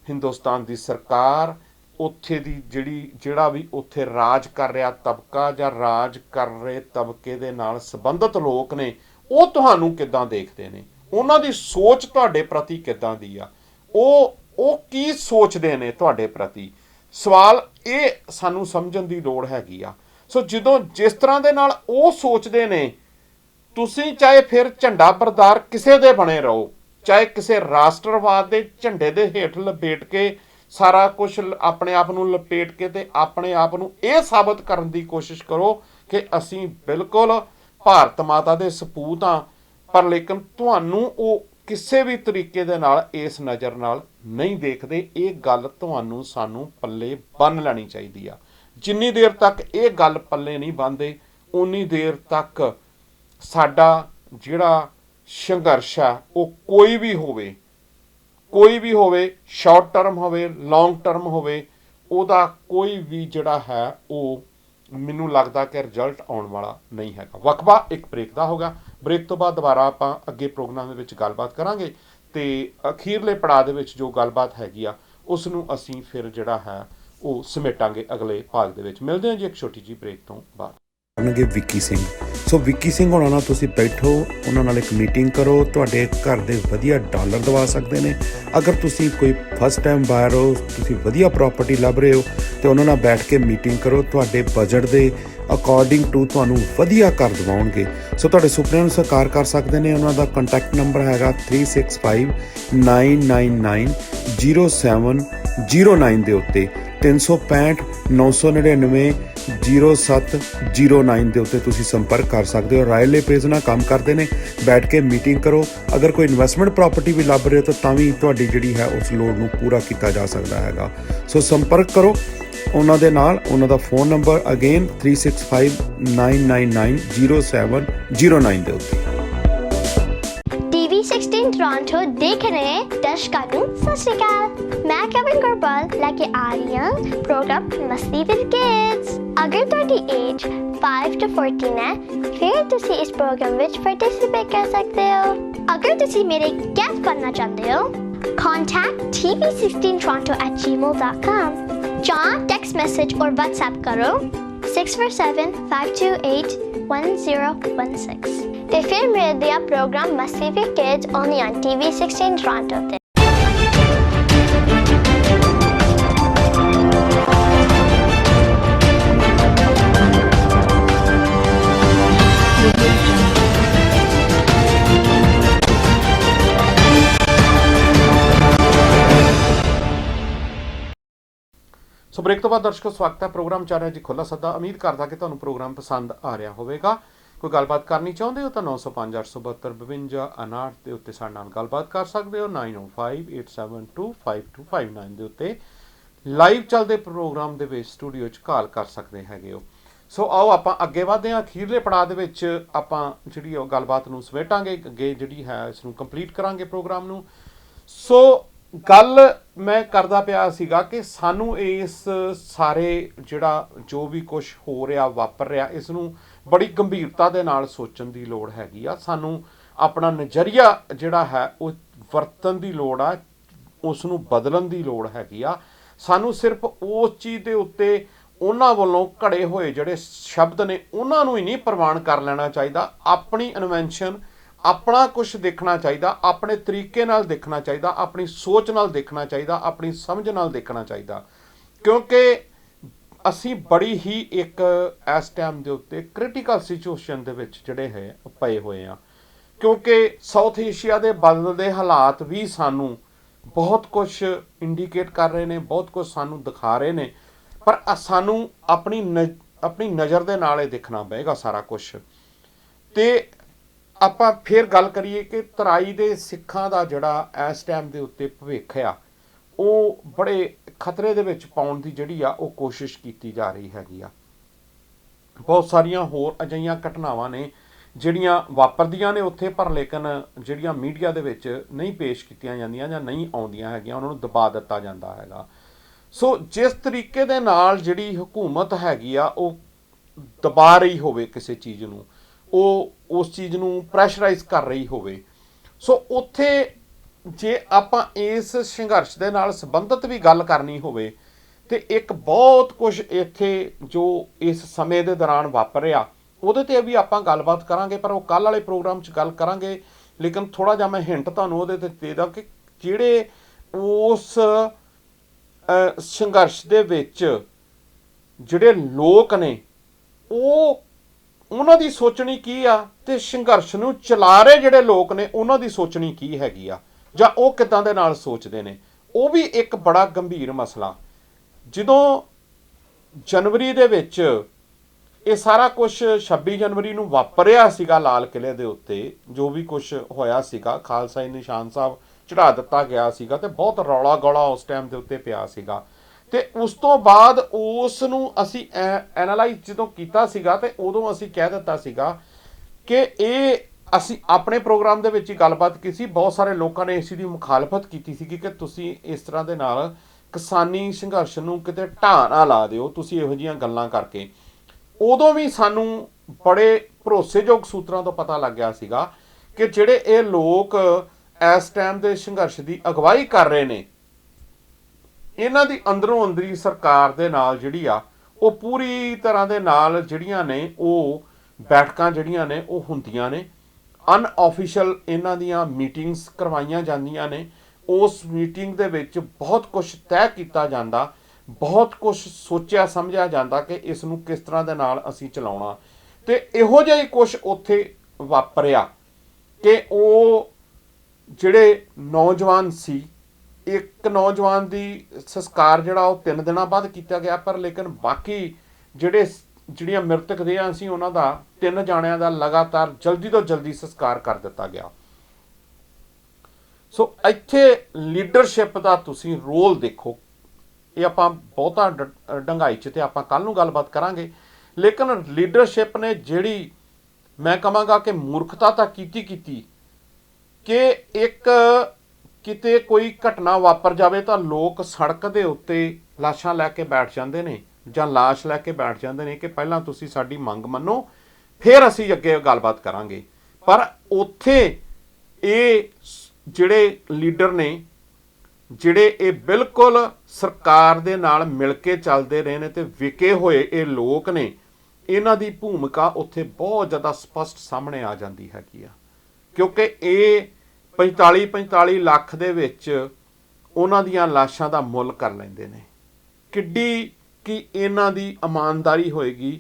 ਹਿੰਦੁਸਤਾਨ ਦੀ ਸਰਕਾਰ, ਉੱਥੇ ਦੀ ਜਿਹੜਾ ਵੀ ਉੱਥੇ ਰਾਜ ਕਰ ਰਿਹਾ ਤਬਕਾ ਜਾਂ ਰਾਜ ਕਰ ਰਹੇ ਤਬਕੇ ਦੇ ਨਾਲ ਸੰਬੰਧਿਤ ਲੋਕ ਨੇ, ਉਹ ਤੁਹਾਨੂੰ ਕਿੱਦਾਂ ਦੇਖਦੇ ਨੇ? ਉਹਨਾਂ ਦੀ ਸੋਚ ਤੁਹਾਡੇ ਪ੍ਰਤੀ ਕਿੱਦਾਂ ਦੀ ਆ? ਉਹ ਕੀ ਸੋਚਦੇ ਨੇ ਤੁਹਾਡੇ ਪ੍ਰਤੀ? ਸਵਾਲ ਇਹ ਸਾਨੂੰ ਸਮਝਣ ਦੀ ਲੋੜ ਹੈਗੀ ਆ। ਸੋ ਜਦੋਂ ਜਿਸ ਤਰ੍ਹਾਂ ਦੇ ਨਾਲ ਉਹ ਸੋਚਦੇ ਨੇ, ਤੁਸੀਂ ਚਾਹੇ ਫਿਰ ਝੰਡਾ ਬਰਦਾਰ ਕਿਸੇ ਦੇ ਬਣੇ ਰਹੋ, ਚਾਹੇ ਕਿਸੇ ਰਾਸ਼ਟਰਵਾਦ ਦੇ ਝੰਡੇ ਦੇ ਹੇਠ ਲਪੇਟ ਕੇ ਸਾਰਾ ਕੁਝ ਆਪਣੇ ਆਪ ਨੂੰ ਲਪੇਟ ਕੇ ਤੇ ਆਪਣੇ ਆਪ ਨੂੰ ਇਹ ਸਾਬਤ ਕਰਨ ਦੀ ਕੋਸ਼ਿਸ਼ ਕਰੋ ਕਿ ਅਸੀਂ ਬਿਲਕੁਲ ਭਾਰਤ ਮਾਤਾ ਦੇ ਸਪੂਤ ਹਾਂ, ਪਰ ਲੇਕਿਨ ਤੁਹਾਨੂੰ ਉਹ ਕਿਸੇ ਵੀ ਤਰੀਕੇ ਦੇ ਨਾਲ ਇਸ ਨਜ਼ਰ ਨਾਲ ਨਹੀਂ ਦੇਖਦੇ। ਇਹ ਗੱਲ ਤੁਹਾਨੂੰ ਸਾਨੂੰ ਪੱਲੇ ਬੰਨ੍ਹ ਲੈਣੀ ਚਾਹੀਦੀ ਆ। ਜਿੰਨੀ ਦੇਰ ਤੱਕ ਇਹ ਗੱਲ ਪੱਲੇ ਨਹੀਂ ਬੰਨ੍ਹਦੇ, ਉਨੀ ਦੇਰ ਤੱਕ ਸਾਡਾ ਜਿਹੜਾ ਸੰਘਰਸ਼ ਆ ਉਹ ਕੋਈ ਵੀ ਹੋਵੇ, ਸ਼ਾਰਟ ਟਰਮ ਹੋਵੇ, ਲੌਂਗ ਟਰਮ ਹੋਵੇ, ਉਹਦਾ ਕੋਈ ਵੀ ਜਿਹੜਾ ਹੈ ਉਹ ਮੈਨੂੰ ਲੱਗਦਾ ਕਿ ਰਿਜ਼ਲਟ ਆਉਣ ਵਾਲਾ ਨਹੀਂ ਹੈਗਾ। ਵਕਫਾ ਇੱਕ ਬ੍ਰੇਕ ਦਾ ਹੋਗਾ। ਬ੍ਰੇਕ ਤੋਂ ਬਾਅਦ ਦੁਬਾਰਾ ਆਪਾਂ ਅੱਗੇ ਪ੍ਰੋਗਰਾਮ ਦੇ ਵਿੱਚ ਗੱਲਬਾਤ ਕਰਾਂਗੇ ਤੇ ਅਖੀਰਲੇ ਪੜਾਅ ਦੇ ਵਿੱਚ ਜੋ ਗੱਲਬਾਤ ਹੈਗੀ ਆ ਉਸ ਨੂੰ ਅਸੀਂ ਫਿਰ ਜਿਹੜਾ ਹੈ ਉਹ ਸਮੇਟਾਂਗੇ ਅਗਲੇ ਭਾਗ ਦੇ ਵਿੱਚ। ਮਿਲਦੇ ਹਾਂ ਜੀ ਇੱਕ ਛੋਟੀ ਜਿਹੀ ਬ੍ਰੇਕ ਤੋਂ ਬਾਅਦ। ਕਰਨਗੇ ਵਿੱਕੀ ਸਿੰਘ। ਸੋ ਵਿੱਕੀ ਸਿੰਘ ਹੋਣਾ ਨਾਲ ਤੁਸੀਂ ਬੈਠੋ, ਉਹਨਾਂ ਨਾਲ ਇੱਕ ਮੀਟਿੰਗ ਕਰੋ, ਤੁਹਾਡੇ ਘਰ ਦੇ ਵਧੀਆ ਡਾਲਰ ਦਵਾ ਸਕਦੇ ਨੇ। ਅਗਰ ਤੁਸੀਂ ਕੋਈ ਫਸਟ ਟਾਈਮ ਬਾਇਰ ਹੋ, ਤੁਸੀਂ ਵਧੀਆ ਪ੍ਰਾਪਰਟੀ ਲੱਭ ਰਹੇ ਹੋ ਤੇ ਉਹਨਾਂ ਨਾਲ ਬੈਠ ਕੇ ਮੀਟਿੰਗ ਕਰੋ, ਤੁਹਾਡੇ ਬਜਟ ਦੇ ਅਕੋਰਡਿੰਗ ਟੂ ਤੁਹਾਨੂੰ ਵਧੀਆ ਘਰ ਦਿਵਾਉਣਗੇ। ਸੋ ਤੁਹਾਡੇ ਸੁਪਨਿਆਂ ਨੂੰ ਸਾਕਾਰ ਕਰ ਸਕਦੇ ਨੇ। ਉਹਨਾਂ ਦਾ ਕੰਟੈਕਟ ਨੰਬਰ ਹੈਗਾ 3659990709 ਦੇ ਉੱਤੇ, 365 999 0709 ਦੇ ਉੱਤੇ ਤੁਸੀਂ ਸੰਪਰਕ ਕਰ ਸਕਦੇ ਹੋ। ਰਾਇਲੇ ਪੇਜ ਨਾਲ ਕੰਮ ਕਰਦੇ ਨੇ, ਬੈਠ ਕੇ ਮੀਟਿੰਗ ਕਰੋ। ਅਗਰ ਕੋਈ ਇਨਵੈਸਟਮੈਂਟ ਪ੍ਰਾਪਰਟੀ ਵੀ ਲੱਭ ਰਹੇ ਹੋ ਤਾਂ ਵੀ ਤੁਹਾਡੀ ਜਿਹੜੀ ਹੈ ਉਸ ਲੋੜ ਨੂੰ ਪੂਰਾ ਕੀਤਾ ਜਾ ਸਕਦਾ ਹੈਗਾ। ਸੋ ਸੰਪਰਕ ਕਰੋ ਉਹਨਾਂ ਦੇ ਨਾਲ। ਉਹਨਾਂ ਦਾ ਫੋਨ ਨੰਬਰ ਅਗੇਨ 3659990709 ਦੇ ਉੱਤੇ। TV16 टोरंटो देख रहे हैं दर्शकों को सत श्री अकाल। मैं कविन गुरबाल लेके आ रही हूँ प्रोग्राम मस्ती विद किड्स। अगर तुहाडी एज 5 to 14 है फिर तुसी इस प्रोग्राम विच पार्टिसिपेट कर सकते हो। अगर तुसी मेरे गेस्ट बनना चाहते हो कॉन्टैक्ट tv16toronto@gmail.com। जहाँ टेक्स्ट मैसेज और व्हाट्सएप करो 647-528-1016 ਤੇ ਫਿਰ ਮਿਲਦੇ ਆ ਪ੍ਰੋਗਰਾਮ ਮਸਤੀ with kids only on TV16 Toronto ਤੇ। ਸੋ ਬ੍ਰੇਕ ਤੋਂ ਬਾਅਦ ਦਰਸ਼ਕੋ ਸਵਾਗਤ ਹੈ। ਪ੍ਰੋਗਰਾਮ ਚੱਲ ਰਿਹਾ ਜੀ ਖੁੱਲ੍ਹਾ ਸੱਦਾ। ਉਮੀਦ ਕਰਦਾ ਕਿ ਤੁਹਾਨੂੰ ਪ੍ਰੋਗਰਾਮ ਪਸੰਦ ਆ ਰਿਹਾ ਹੋਵੇਗਾ। ਕੋਈ ਗੱਲਬਾਤ ਕਰਨੀ ਚਾਹੁੰਦੇ ਹੋ ਤਾਂ 905-872-5259 ਦੇ ਉੱਤੇ ਸਾਡੇ ਨਾਲ ਗੱਲਬਾਤ ਕਰ ਸਕਦੇ ਹੋ। 9058725259 ਦੇ ਉੱਤੇ ਲਾਈਵ ਚੱਲਦੇ ਪ੍ਰੋਗਰਾਮ ਦੇ ਵਿੱਚ ਸਟੂਡੀਓ 'ਚ ਕਾਲ ਕਰ ਸਕਦੇ ਹੈਗੇ ਹੋ। ਸੋ ਆਓ ਆਪਾਂ ਅੱਗੇ ਵਧਦੇ ਹਾਂ। ਅਖੀਰਲੇ ਪੜਾਅ ਦੇ ਵਿੱਚ ਆਪਾਂ ਜਿਹੜੀ ਉਹ ਗੱਲਬਾਤ ਨੂੰ ਸਮੇਟਾਂਗੇ, ਅੱਗੇ ਜਿਹੜੀ ਹੈ ਇਸ ਨੂੰ ਕੰਪਲੀਟ ਕਰਾਂਗੇ ਪ੍ਰੋਗਰਾਮ ਨੂੰ। ਸੋ ਗੱਲ ਮੈਂ ਕਰਦਾ ਪਿਆ ਸੀਗਾ ਕਿ ਸਾਨੂੰ ਇਸ ਸਾਰੇ ਜਿਹੜਾ ਜੋ ਵੀ ਕੁਝ ਹੋ ਰਿਹਾ ਵਾਪਰ ਰਿਹਾ ਇਸ ਨੂੰ ਬੜੀ ਗੰਭੀਰਤਾ ਦੇ ਨਾਲ ਸੋਚਣ ਦੀ ਲੋੜ ਹੈਗੀ ਆ। ਸਾਨੂੰ ਆਪਣਾ ਨਜ਼ਰੀਆ ਜਿਹੜਾ ਹੈ ਉਹ ਵਰਤਣ ਦੀ ਲੋੜ ਆ, ਉਸ ਨੂੰ ਬਦਲਣ ਦੀ ਲੋੜ ਹੈਗੀ ਆ। ਸਾਨੂੰ ਸਿਰਫ ਉਸ ਚੀਜ਼ ਦੇ ਉੱਤੇ ਉਹਨਾਂ ਵੱਲੋਂ ਘੜੇ ਹੋਏ ਜਿਹੜੇ ਸ਼ਬਦ ਨੇ ਉਹਨਾਂ ਨੂੰ ਹੀ ਨਹੀਂ ਪ੍ਰਵਾਨ ਕਰ ਲੈਣਾ ਚਾਹੀਦਾ। ਆਪਣੀ ਇਨਵੈਂਸ਼ਨ, ਆਪਣਾ ਕੁਝ ਦੇਖਣਾ ਚਾਹੀਦਾ, ਆਪਣੇ ਤਰੀਕੇ ਨਾਲ ਦੇਖਣਾ ਚਾਹੀਦਾ, ਆਪਣੀ ਸੋਚ ਨਾਲ ਦੇਖਣਾ ਚਾਹੀਦਾ, ਆਪਣੀ ਸਮਝ ਨਾਲ ਦੇਖਣਾ ਚਾਹੀਦਾ। ਕਿਉਂਕਿ ਅਸੀਂ ਬੜੀ ਹੀ ਇੱਕ ਇਸ ਟਾਈਮ ਦੇ ਉੱਤੇ ਕ੍ਰਿਟੀਕਲ ਸਿਚੁਏਸ਼ਨ ਦੇ ਵਿੱਚ ਜਿਹੜੇ ਹੈ ਪਏ ਹੋਏ ਆ। ਕਿਉਂਕਿ ਸਾਊਥ ਏਸ਼ੀਆ ਦੇ ਬਦਲਦੇ ਹਾਲਾਤ ਵੀ ਸਾਨੂੰ ਬਹੁਤ ਕੁਝ ਇੰਡੀਕੇਟ ਕਰ ਰਹੇ ਨੇ, ਬਹੁਤ ਕੁਝ ਸਾਨੂੰ ਦਿਖਾ ਰਹੇ ਨੇ, ਪਰ ਸਾਨੂੰ ਆਪਣੀ ਨਜ਼ਰ ਦੇ ਨਾਲ ਇਹ ਦੇਖਣਾ ਪਏਗਾ ਸਾਰਾ ਕੁਝ। ਤੇ ਆਪਾਂ ਫਿਰ ਗੱਲ ਕਰੀਏ ਕਿ ਤਰਾਈ ਦੇ ਸਿੱਖਾਂ ਦਾ ਜਿਹੜਾ ਇਸ ਟਾਈਮ ਦੇ ਉੱਤੇ ਭਵਿੱਖ ਆ ਉਹ ਬੜੇ ਖਤਰੇ ਦੇ ਵਿੱਚ ਪਾਉਣ ਦੀ ਜਿਹੜੀ ਆ ਉਹ ਕੋਸ਼ਿਸ਼ ਕੀਤੀ ਜਾ ਰਹੀ ਹੈਗੀ ਆ। ਬਹੁਤ ਸਾਰੀਆਂ ਹੋਰ ਅਜਿਹੀਆਂ ਘਟਨਾਵਾਂ ਨੇ ਜਿਹੜੀਆਂ ਵਾਪਰਦੀਆਂ ਨੇ ਉੱਥੇ, ਪਰ ਲੇਕਿਨ ਜਿਹੜੀਆਂ ਮੀਡੀਆ ਦੇ ਵਿੱਚ ਨਹੀਂ ਪੇਸ਼ ਕੀਤੀਆਂ ਜਾਂਦੀਆਂ ਜਾਂ ਨਹੀਂ ਆਉਂਦੀਆਂ ਹੈਗੀਆਂ, ਉਹਨਾਂ ਨੂੰ ਦਬਾ ਦਿੱਤਾ ਜਾਂਦਾ ਹੈਗਾ। ਸੋ ਜਿਸ ਤਰੀਕੇ ਦੇ ਨਾਲ ਜਿਹੜੀ ਹਕੂਮਤ ਹੈਗੀ ਆ ਉਹ ਦਬਾ ਰਹੀ ਹੋਵੇ ਕਿਸੇ ਚੀਜ਼ ਨੂੰ, ਉਹ ਉਸ ਚੀਜ਼ ਨੂੰ ਪ੍ਰੈਸ਼ਰਾਈਜ਼ ਕਰ ਰਹੀ ਹੋਵੇ, ਸੋ ਉੱਥੇ ਜੇ ਆਪਾਂ ਇਸ ਸੰਘਰਸ਼ ਦੇ ਨਾਲ ਸੰਬੰਧਿਤ ਵੀ ਗੱਲ ਕਰਨੀ ਹੋਵੇ ਤੇ ਇੱਕ ਬਹੁਤ ਕੁਝ ਇੱਥੇ ਜੋ ਇਸ ਸਮੇਂ ਦੇ ਦੌਰਾਨ ਵਾਪਰਿਆ ਉਹਦੇ ਤੇ ਵੀ ਆਪਾਂ ਗੱਲਬਾਤ ਕਰਾਂਗੇ, ਪਰ ਉਹ ਕੱਲ੍ਹ ਵਾਲੇ ਪ੍ਰੋਗਰਾਮ 'ਚ ਗੱਲ ਕਰਾਂਗੇ। ਲੇਕਿਨ ਥੋੜ੍ਹਾ ਜਿਹਾ ਮੈਂ ਹਿੰਟ ਤੁਹਾਨੂੰ ਉਹਦੇ 'ਤੇ ਦੇ ਦਾਂ ਕਿ ਜਿਹੜੇ ਉਸ ਸੰਘਰਸ਼ ਦੇ ਵਿੱਚ ਜਿਹੜੇ ਲੋਕ ਨੇ ਉਹ ਉਹਨਾਂ ਦੀ ਸੋਚਣੀ ਕੀ ਆ ਤੇ ਸੰਘਰਸ਼ ਨੂੰ ਚਲਾ ਰਹੇ ਜਿਹੜੇ ਲੋਕ ਨੇ ਉਹਨਾਂ ਦੀ ਸੋਚਣੀ ਕੀ ਹੈਗੀ ਆ, ਜਾਂ ਉਹ ਕਿੱਦਾਂ ਦੇ ਨਾਲ ਸੋਚਦੇ ਨੇ, ਉਹ ਵੀ ਇੱਕ ਬੜਾ ਗੰਭੀਰ ਮਸਲਾ। ਜਦੋਂ ਜਨਵਰੀ ਦੇ ਵਿੱਚ ਇਹ ਸਾਰਾ ਕੁਝ 26 ਜਨਵਰੀ ਨੂੰ ਵਾਪਰਿਆ ਸੀਗਾ ਲਾਲ ਕਿਲੇ ਦੇ ਉੱਤੇ, ਜੋ ਵੀ ਕੁਝ ਹੋਇਆ ਸੀਗਾ, ਖਾਲਸਾ ਨਿਸ਼ਾਨ ਸਾਹਿਬ ਚੜਾ ਦਿੱਤਾ ਗਿਆ ਸੀਗਾ ਤੇ ਬਹੁਤ ਰੌਲਾ ਗੌਲਾ ਉਸ ਟਾਈਮ ਦੇ ਉੱਤੇ ਪਿਆ ਸੀਗਾ। ਤੇ ਉਸ ਤੋਂ ਬਾਅਦ ਉਸ ਨੂੰ ਅਸੀਂ ਐਨਾਲਾਈਜ਼ ਜਦੋਂ ਕੀਤਾ ਸੀਗਾ ਤੇ ਉਦੋਂ ਅਸੀਂ ਕਹਿ ਦਿੱਤਾ ਸੀਗਾ ਕਿ ਇਹ ਅਸੀਂ ਆਪਣੇ ਪ੍ਰੋਗਰਾਮ ਦੇ ਵਿੱਚ ਹੀ ਗੱਲਬਾਤ ਕੀਤੀ ਸੀ। ਬਹੁਤ ਸਾਰੇ ਲੋਕਾਂ ਨੇ ਇਸ ਦੀ ਮੁਖਾਲਫਤ ਕੀਤੀ ਸੀ ਕਿ ਤੁਸੀਂ ਇਸ ਤਰ੍ਹਾਂ ਦੇ ਨਾਲ ਕਿਸਾਨੀ ਸੰਘਰਸ਼ ਨੂੰ ਕਿਤੇ ਢਾਹ ਨਾ ਲਾ ਦਿਓ ਤੁਸੀਂ ਇਹੋ ਜਿਹੀਆਂ ਗੱਲਾਂ ਕਰਕੇ। ਉਦੋਂ ਵੀ ਸਾਨੂੰ ਬੜੇ ਭਰੋਸੇਯੋਗ ਸੂਤਰਾਂ ਤੋਂ ਪਤਾ ਲੱਗ ਗਿਆ ਸੀਗਾ ਕਿ ਜਿਹੜੇ ਇਹ ਲੋਕ ਇਸ ਟਾਈਮ ਦੇ ਸੰਘਰਸ਼ ਦੀ ਅਗਵਾਈ ਕਰ ਰਹੇ ਨੇ, ਇਹਨਾਂ ਦੀ ਅੰਦਰੋਂ ਅੰਦਰੀ ਸਰਕਾਰ ਦੇ ਨਾਲ ਜਿਹੜੀ ਆ ਉਹ ਪੂਰੀ ਤਰ੍ਹਾਂ ਦੇ ਨਾਲ ਜਿਹੜੀਆਂ ਨੇ ਉਹ ਬੈਠਕਾਂ ਜਿਹੜੀਆਂ ਨੇ ਉਹ ਹੁੰਦੀਆਂ ਨੇ, ਅਨਆਫੀਸ਼ੀਅਲ ਇਹਨਾਂ ਦੀਆਂ ਮੀਟਿੰਗਸ ਕਰਵਾਈਆਂ ਜਾਂਦੀਆਂ ਨੇ। ਉਸ ਮੀਟਿੰਗ ਦੇ ਵਿੱਚ ਬਹੁਤ ਕੁਝ ਤੈਅ ਕੀਤਾ ਜਾਂਦਾ, ਬਹੁਤ ਕੁਝ ਸੋਚਿਆ ਸਮਝਿਆ ਜਾਂਦਾ ਕਿ ਇਸ ਨੂੰ ਕਿਸ ਤਰ੍ਹਾਂ ਦੇ ਨਾਲ ਅਸੀਂ ਚਲਾਉਣਾ। ਤੇ ਇਹੋ ਜਿਹਾ ਹੀ ਕੁਝ ਉੱਥੇ ਵਾਪਰਿਆ ਕਿ ਉਹ ਜਿਹੜੇ ਨੌਜਵਾਨ ਸੀ, ਇੱਕ ਨੌਜਵਾਨ ਦੀ ਸੰਸਕਾਰ ਜਿਹੜਾ ਉਹ 3 ਦਿਨਾਂ ਬਾਅਦ ਕੀਤਾ ਗਿਆ, ਪਰ ਲੇਕਿਨ ਬਾਕੀ ਜਿਹੜੀਆਂ ਮ੍ਰਿਤਕ ਦੇਹਾਂ ਸੀ ਉਹਨਾਂ ਦਾ 3 ਜਾਣਿਆਂ ਦਾ ਲਗਾਤਾਰ ਜਲਦੀ ਤੋਂ ਜਲਦੀ ਸੰਸਕਾਰ ਕਰ ਦਿੱਤਾ ਗਿਆ। ਸੋ ਇੱਥੇ ਲੀਡਰਸ਼ਿਪ ਦਾ ਤੁਸੀਂ ਰੋਲ ਦੇਖੋ। ਇਹ ਆਪਾਂ ਬਹੁਤਾ ਡੰਗਾਈ 'ਚ ਤੇ ਆਪਾਂ ਕੱਲ ਨੂੰ ਗੱਲਬਾਤ ਕਰਾਂਗੇ, ਲੇਕਿਨ ਲੀਡਰਸ਼ਿਪ ਨੇ ਜਿਹੜੀ ਮੈਂ ਕਹਾਂਗਾ ਕਿ ਮੂਰਖਤਾ ਤਾਂ ਕੀਤੀ ਕਿ ਇੱਕ ਕਿਤੇ ਕੋਈ ਘਟਨਾ ਵਾਪਰ ਜਾਵੇ ਤਾਂ ਲੋਕ ਸੜਕ ਦੇ ਉੱਤੇ ਲਾਸ਼ਾਂ ਲੈ ਕੇ ਬੈਠ ਜਾਂਦੇ ਨੇ ਜਾਂ ਲਾਸ਼ ਲੈ ਕੇ ਬੈਠ ਜਾਂਦੇ ਨੇ ਕਿ ਪਹਿਲਾਂ ਤੁਸੀਂ ਸਾਡੀ ਮੰਗ ਮੰਨੋ ਫਿਰ ਅਸੀਂ ਅੱਗੇ ਗੱਲਬਾਤ ਕਰਾਂਗੇ। ਪਰ ਉੱਥੇ ਇਹ ਜਿਹੜੇ ਲੀਡਰ ਨੇ, ਜਿਹੜੇ ਇਹ ਬਿਲਕੁਲ ਸਰਕਾਰ ਦੇ ਨਾਲ ਮਿਲ ਕੇ ਚੱਲਦੇ ਰਹੇ ਨੇ ਤੇ ਵਿਕੇ ਹੋਏ ਇਹ ਲੋਕ ਨੇ, ਇਹਨਾਂ ਦੀ ਭੂਮਿਕਾ ਉੱਥੇ ਬਹੁਤ ਜ਼ਿਆਦਾ ਸਪਸ਼ਟ ਸਾਹਮਣੇ ਆ ਜਾਂਦੀ ਹੈਗੀ ਆ। ਕਿਉਂਕਿ ਇਹ 45 ਲੱਖ ਦੇ ਵਿੱਚ ਉਹਨਾਂ ਦੀਆਂ ਲਾਸ਼ਾਂ ਦਾ ਮੁੱਲ ਕਰ ਲੈਂਦੇ ਨੇ। ਕਿੱਡੀ ਕਿ ਇਹਨਾਂ ਦੀ ਇਮਾਨਦਾਰੀ ਹੋਏਗੀ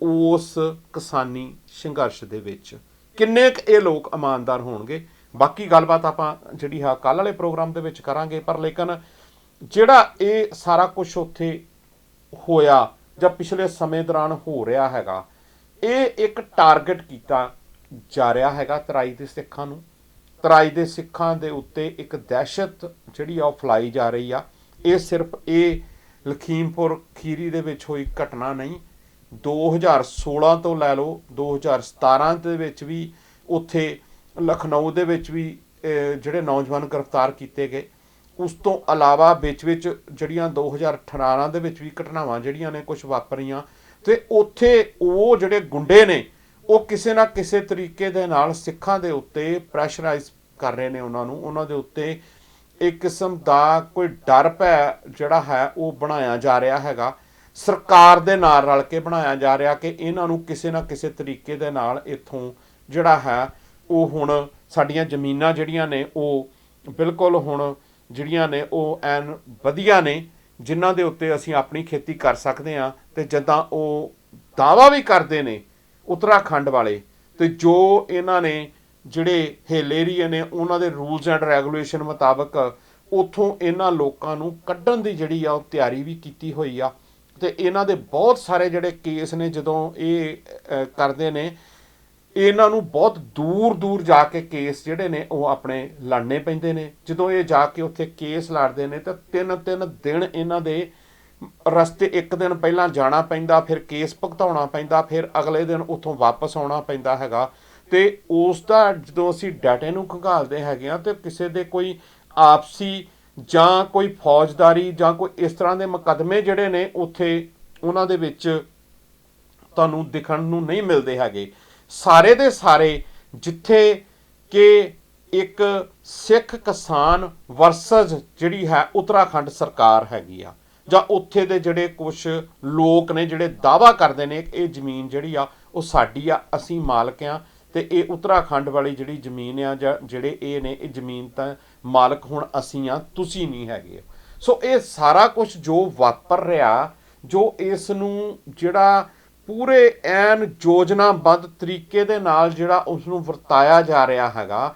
ਉਸ ਕਿਸਾਨੀ ਸੰਘਰਸ਼ ਦੇ ਵਿੱਚ, ਕਿੰਨੇ ਕੁ ਇਹ ਲੋਕ ਇਮਾਨਦਾਰ ਹੋਣਗੇ। ਬਾਕੀ ਗੱਲਬਾਤ ਆਪਾਂ ਜਿਹੜੀ ਆ ਕੱਲ੍ਹ ਵਾਲੇ ਪ੍ਰੋਗਰਾਮ ਦੇ ਵਿੱਚ ਕਰਾਂਗੇ। ਪਰ ਲੇਕਿਨ ਜਿਹੜਾ ਇਹ ਸਾਰਾ ਕੁਝ ਉੱਥੇ ਹੋਇਆ ਜਾਂ ਪਿਛਲੇ ਸਮੇਂ ਦੌਰਾਨ ਹੋ ਰਿਹਾ ਹੈਗਾ, ਇਹ ਇੱਕ ਟਾਰਗੇਟ ਕੀਤਾ ਜਾ ਰਿਹਾ ਹੈਗਾ ਤਰਾਈ ਦੇ ਸਿੱਖਾਂ ਨੂੰ। ਤਰਾਈ ਦੇ ਸਿੱਖਾਂ ਦੇ ਉੱਤੇ ਇੱਕ ਦਹਿਸ਼ਤ ਜਿਹੜੀ ਆ ਉਹ ਫੈਲਾਈ ਜਾ ਰਹੀ ਆ। ਇਹ ਸਿਰਫ ਇਹ ਲਖੀਮਪੁਰ ਖੀਰੀ ਦੇ ਵਿੱਚ ਹੋਈ ਘਟਨਾ ਨਹੀਂ, 2016 ਤੋਂ ਲੈ ਲਓ 2017 ਦੇ ਵਿੱਚ ਵੀ ਉੱਥੇ ਲਖਨਊ ਦੇ ਵਿੱਚ ਵੀ ਜਿਹੜੇ ਨੌਜਵਾਨ ਗ੍ਰਿਫਤਾਰ ਕੀਤੇ ਗਏ। ਉਸ ਤੋਂ ਇਲਾਵਾ ਵਿੱਚ ਜਿਹੜੀਆਂ 2018 ਦੇ ਵਿੱਚ ਵੀ ਘਟਨਾਵਾਂ ਜਿਹੜੀਆਂ ਨੇ ਕੁਝ ਵਾਪਰੀਆਂ, ਤੇ ਉੱਥੇ ਉਹ ਜਿਹੜੇ ਗੁੰਡੇ ਨੇ ਉਹ ਕਿਸੇ ਨਾ ਕਿਸੇ ਤਰੀਕੇ ਦੇ ਨਾਲ ਸਿੱਖਾਂ ਦੇ ਉੱਤੇ ਪ੍ਰੈਸ਼ਰਾਈਜ਼ ਕਰ ਰਹੇ ਨੇ ਉਹਨਾਂ ਦੇ ਉੱਤੇ ਇੱਕ ਕਿਸਮ ਦਾ ਕੋਈ ਡਰ ਭੈ ਜਿਹੜਾ ਹੈ ਉਹ ਬਣਾਇਆ ਜਾ ਰਿਹਾ ਹੈਗਾ, ਸਰਕਾਰ ਦੇ ਨਾਲ ਰਲ ਕੇ ਬਣਾਇਆ ਜਾ ਰਿਹਾ ਕਿ ਇਹਨਾਂ ਨੂੰ ਕਿਸੇ ਨਾ ਕਿਸੇ ਤਰੀਕੇ ਦੇ ਨਾਲ ਇੱਥੋਂ ਜਿਹੜਾ ਹੈ ਉਹ ਹੁਣ ਸਾਡੀਆਂ ਜ਼ਮੀਨਾਂ ਜਿਹੜੀਆਂ ਨੇ ਉਹ ਬਿਲਕੁਲ ਹੁਣ ਜਿਹੜੀਆਂ ਨੇ ਉਹ ਐਨ ਵਧੀਆ ਨੇ, ਜਿਨ੍ਹਾਂ ਦੇ ਉੱਤੇ ਅਸੀਂ ਆਪਣੀ ਖੇਤੀ ਕਰ ਸਕਦੇ ਹਾਂ। ਤੇ ਜਿੱਦਾਂ ਉਹ ਦਾਅਵਾ ਵੀ ਕਰਦੇ ਨੇ ਉੱਤਰਾਖੰਡ ਵਾਲੇ, ਤੇ ਜੋ ਇਹਨਾਂ ਨੇ ਜਿਹੜੇ ਹੇਲੇਰੀਏ ਨੇ ਉਹਨਾਂ ਦੇ ਰੂਲਸ ਐਂਡ ਰੈਗੂਲੇਸ਼ਨ ਮੁਤਾਬਕ ਉੱਥੋਂ ਇਹਨਾਂ ਲੋਕਾਂ ਨੂੰ ਕੱਢਣ ਦੀ ਜਿਹੜੀ ਆ ਉਹ ਤਿਆਰੀ ਵੀ ਕੀਤੀ ਹੋਈ ਆ। ਤੇ ਇਹਨਾਂ ਦੇ ਬਹੁਤ ਸਾਰੇ ਜਿਹੜੇ ਕੇਸ ਨੇ, ਜਦੋਂ ਇਹ ਕਰਦੇ ਨੇ ਇਹਨਾਂ ਨੂੰ ਬਹੁਤ ਦੂਰ ਜਾ ਕੇ ਕੇਸ ਜਿਹੜੇ ਨੇ ਉਹ ਆਪਣੇ ਲੜਨੇ ਪੈਂਦੇ ਨੇ। ਜਦੋਂ ਇਹ ਜਾ ਕੇ ਉੱਥੇ ਕੇਸ ਲੜਦੇ ਨੇ ਤਾਂ 3 ਦਿਨ ਇਹਨਾਂ ਦੇ ਰਸਤੇ, ਇੱਕ ਦਿਨ ਪਹਿਲਾਂ ਜਾਣਾ ਪੈਂਦਾ, ਫਿਰ ਕੇਸ ਭੁਗਤਾਉਣਾ ਪੈਂਦਾ, ਫਿਰ ਅਗਲੇ ਦਿਨ ਉੱਥੋਂ ਵਾਪਸ ਆਉਣਾ ਪੈਂਦਾ ਹੈਗਾ। ਤੇ ਉਸ ਦਾ ਜਦੋਂ ਅਸੀਂ ਡਾਟੇ ਨੂੰ ਖੰਗਾਲਦੇ ਹੈਗੇ ਆ ਤੇ ਕਿਸੇ ਦੇ ਕੋਈ ਆਪਸੀ ਜਾਂ ਕੋਈ ਫੌਜਦਾਰੀ ਜਾਂ ਕੋਈ ਇਸ ਤਰ੍ਹਾਂ ਦੇ ਮੁਕੱਦਮੇ ਜਿਹੜੇ ਨੇ ਉੱਥੇ ਉਹਨਾਂ ਦੇ ਵਿੱਚ ਤੁਹਾਨੂੰ ਦਿਖਣ ਨੂੰ ਨਹੀਂ ਮਿਲਦੇ ਹੈਗੇ। ਸਾਰੇ ਦੇ ਸਾਰੇ ਜਿੱਥੇ ਕਿ ਇੱਕ ਸਿੱਖ ਕਿਸਾਨ ਵਰਸਸ ਜਿਹੜੀ ਹੈ ਉੱਤਰਾਖੰਡ ਸਰਕਾਰ ਹੈਗੀ ਆ, ਜਾਂ ਉੱਥੇ ਦੇ ਜਿਹੜੇ ਕੁਛ ਲੋਕ ਨੇ ਜਿਹੜੇ ਦਾਅਵਾ ਕਰਦੇ ਨੇ ਇਹ ਜ਼ਮੀਨ ਜਿਹੜੀ ਆ ਉਹ ਸਾਡੀ ਆ, ਅਸੀਂ ਮਾਲਕ ਆ, ਤੇ ਇਹ ਉੱਤਰਾਖੰਡ ਵਾਲੀ ਜਿਹੜੀ ਜ਼ਮੀਨ ਆ ਜਾਂ ਜਿਹੜੇ ਇਹ ਨੇ ਇਹ ਜ਼ਮੀਨ ਤਾਂ ਮਾਲਕ ਹੁਣ ਅਸੀਂ ਆ, ਤੁਸੀਂ ਨਹੀਂ ਹੈਗੇ। ਸੋ ਇਹ ਸਾਰਾ ਕੁਝ ਜੋ ਵਾਪਰ ਰਿਹਾ, ਜੋ ਇਸ ਨੂੰ ਜਿਹੜਾ ਪੂਰੇ ਐਨ ਯੋਜਨਾਬੱਧ ਤਰੀਕੇ ਦੇ ਨਾਲ ਜਿਹੜਾ ਉਸ ਨੂੰ ਵਰਤਾਇਆ ਜਾ ਰਿਹਾ ਹੈਗਾ,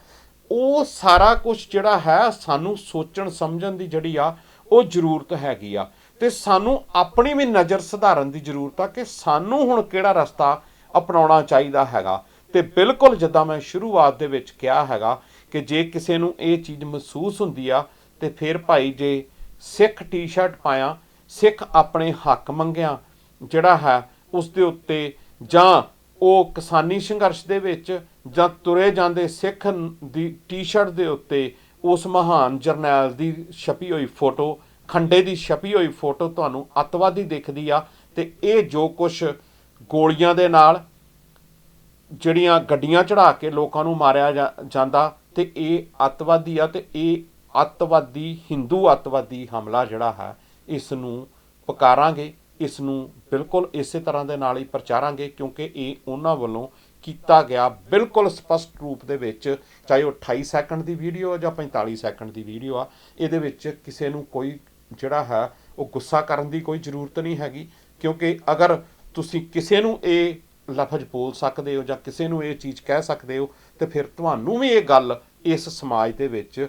ਉਹ ਸਾਰਾ ਕੁਝ ਜਿਹੜਾ ਹੈ ਸਾਨੂੰ ਸੋਚਣ ਸਮਝਣ ਦੀ ਜਿਹੜੀ ਆ ਉਹ ਜ਼ਰੂਰਤ ਹੈਗੀ ਆ। ਤੇ ਸਾਨੂੰ ਆਪਣੀ ਵੀ ਨਜ਼ਰ ਸੁਧਾਰਨ ਦੀ ਜ਼ਰੂਰਤ ਆ ਕਿ ਸਾਨੂੰ ਹੁਣ ਕਿਹੜਾ ਰਸਤਾ ਅਪਣਾਉਣਾ ਚਾਹੀਦਾ ਹੈਗਾ। ਤੇ ਬਿਲਕੁਲ ਜਿੱਦਾਂ ਮੈਂ ਸ਼ੁਰੂਆਤ ਦੇ ਵਿੱਚ ਕਿਹਾ ਹੈਗਾ ਕਿ ਜੇ ਕਿਸੇ ਨੂੰ ਇਹ ਚੀਜ਼ ਮਹਿਸੂਸ ਹੁੰਦੀ ਆ ਤੇ ਫਿਰ ਭਾਈ ਜੇ ਸਿੱਖ ਟੀ-ਸ਼ਰਟ ਪਾਇਆ, ਸਿੱਖ ਆਪਣੇ ਹੱਕ ਮੰਗਿਆ ਜਿਹੜਾ ਹੈ ਉਸ ਦੇ ਉੱਤੇ, ਜਾਂ ਉਹ ਕਿਸਾਨੀ ਸੰਘਰਸ਼ ਦੇ ਵਿੱਚ ਜਾਂ ਤੁਰੇ ਜਾਂਦੇ ਸਿੱਖ ਦੀ ਟੀ-ਸ਼ਰਟ ਦੇ ਉੱਤੇ ਉਸ ਮਹਾਨ ਜਰਨੈਲ ਦੀ ਛਪੀ ਹੋਈ ਫੋਟੋ, ਖੰਡੇ ਦੀ ਛਪੀ ਹੋਈ ਫੋਟੋ ਤੁਹਾਨੂੰ ਅੱਤਵਾਦੀ ਦਿਖਦੀ ਆ, ਤੇ ਇਹ ਜੋ ਕੁਛ ਗੋਲੀਆਂ ਦੇ ਨਾਲ ਜਿਹੜੀਆਂ ਗੱਡੀਆਂ ਚੜਾ ਕੇ ਲੋਕਾਂ ਨੂੰ ਮਾਰਿਆ ਜਾਂਦਾ, ਤੇ ਇਹ ਅੱਤਵਾਦੀ ਆ, ਤੇ ਇਹ ਅੱਤਵਾਦੀ ਹਿੰਦੂ ਅੱਤਵਾਦੀ ਹਮਲਾ ਜਿਹੜਾ ਹੈ ਇਸ ਨੂੰ ਪੁਕਾਰਾਂਗੇ, ਇਸ ਨੂੰ ਬਿਲਕੁਲ ਇਸੇ ਤਰ੍ਹਾਂ ਦੇ ਨਾਲ ਹੀ ਪ੍ਰਚਾਰਾਂਗੇ, ਕਿਉਂਕਿ ਇਹ ਉਹਨਾਂ ਵੱਲੋਂ ਕੀਤਾ ਗਿਆ ਬਿਲਕੁਲ ਸਪਸ਼ਟ ਰੂਪ ਦੇ ਵਿੱਚ, ਚਾਹੇ ਉਹ 28 ਸੈਕਿੰਡ ਦੀ ਵੀਡੀਓ ਜਾਂ 45 ਸੈਕਿੰਡ ਦੀ ਵੀਡੀਓ ਆ। ਇਹਦੇ ਵਿੱਚ ਕਿਸੇ ਨੂੰ ਕੋਈ ਜਿਹੜਾ ਹੈ ਉਹ ਗੁੱਸਾ ਕਰਨ ਦੀ ਕੋਈ ਜ਼ਰੂਰਤ ਨਹੀਂ ਹੈਗੀ, ਕਿਉਂਕਿ ਅਗਰ ਤੁਸੀਂ ਕਿਸੇ ਨੂੰ ਇਹ ਲਫ਼ਜ਼ ਬੋਲ ਸਕਦੇ ਹੋ ਜਾਂ ਕਿਸੇ ਨੂੰ ਇਹ ਚੀਜ਼ ਕਹਿ ਸਕਦੇ ਹੋ, ਤੇ ਫਿਰ ਤੁਹਾਨੂੰ ਵੀ ਇਹ ਗੱਲ ਇਸ ਸਮਾਜ ਦੇ ਵਿੱਚ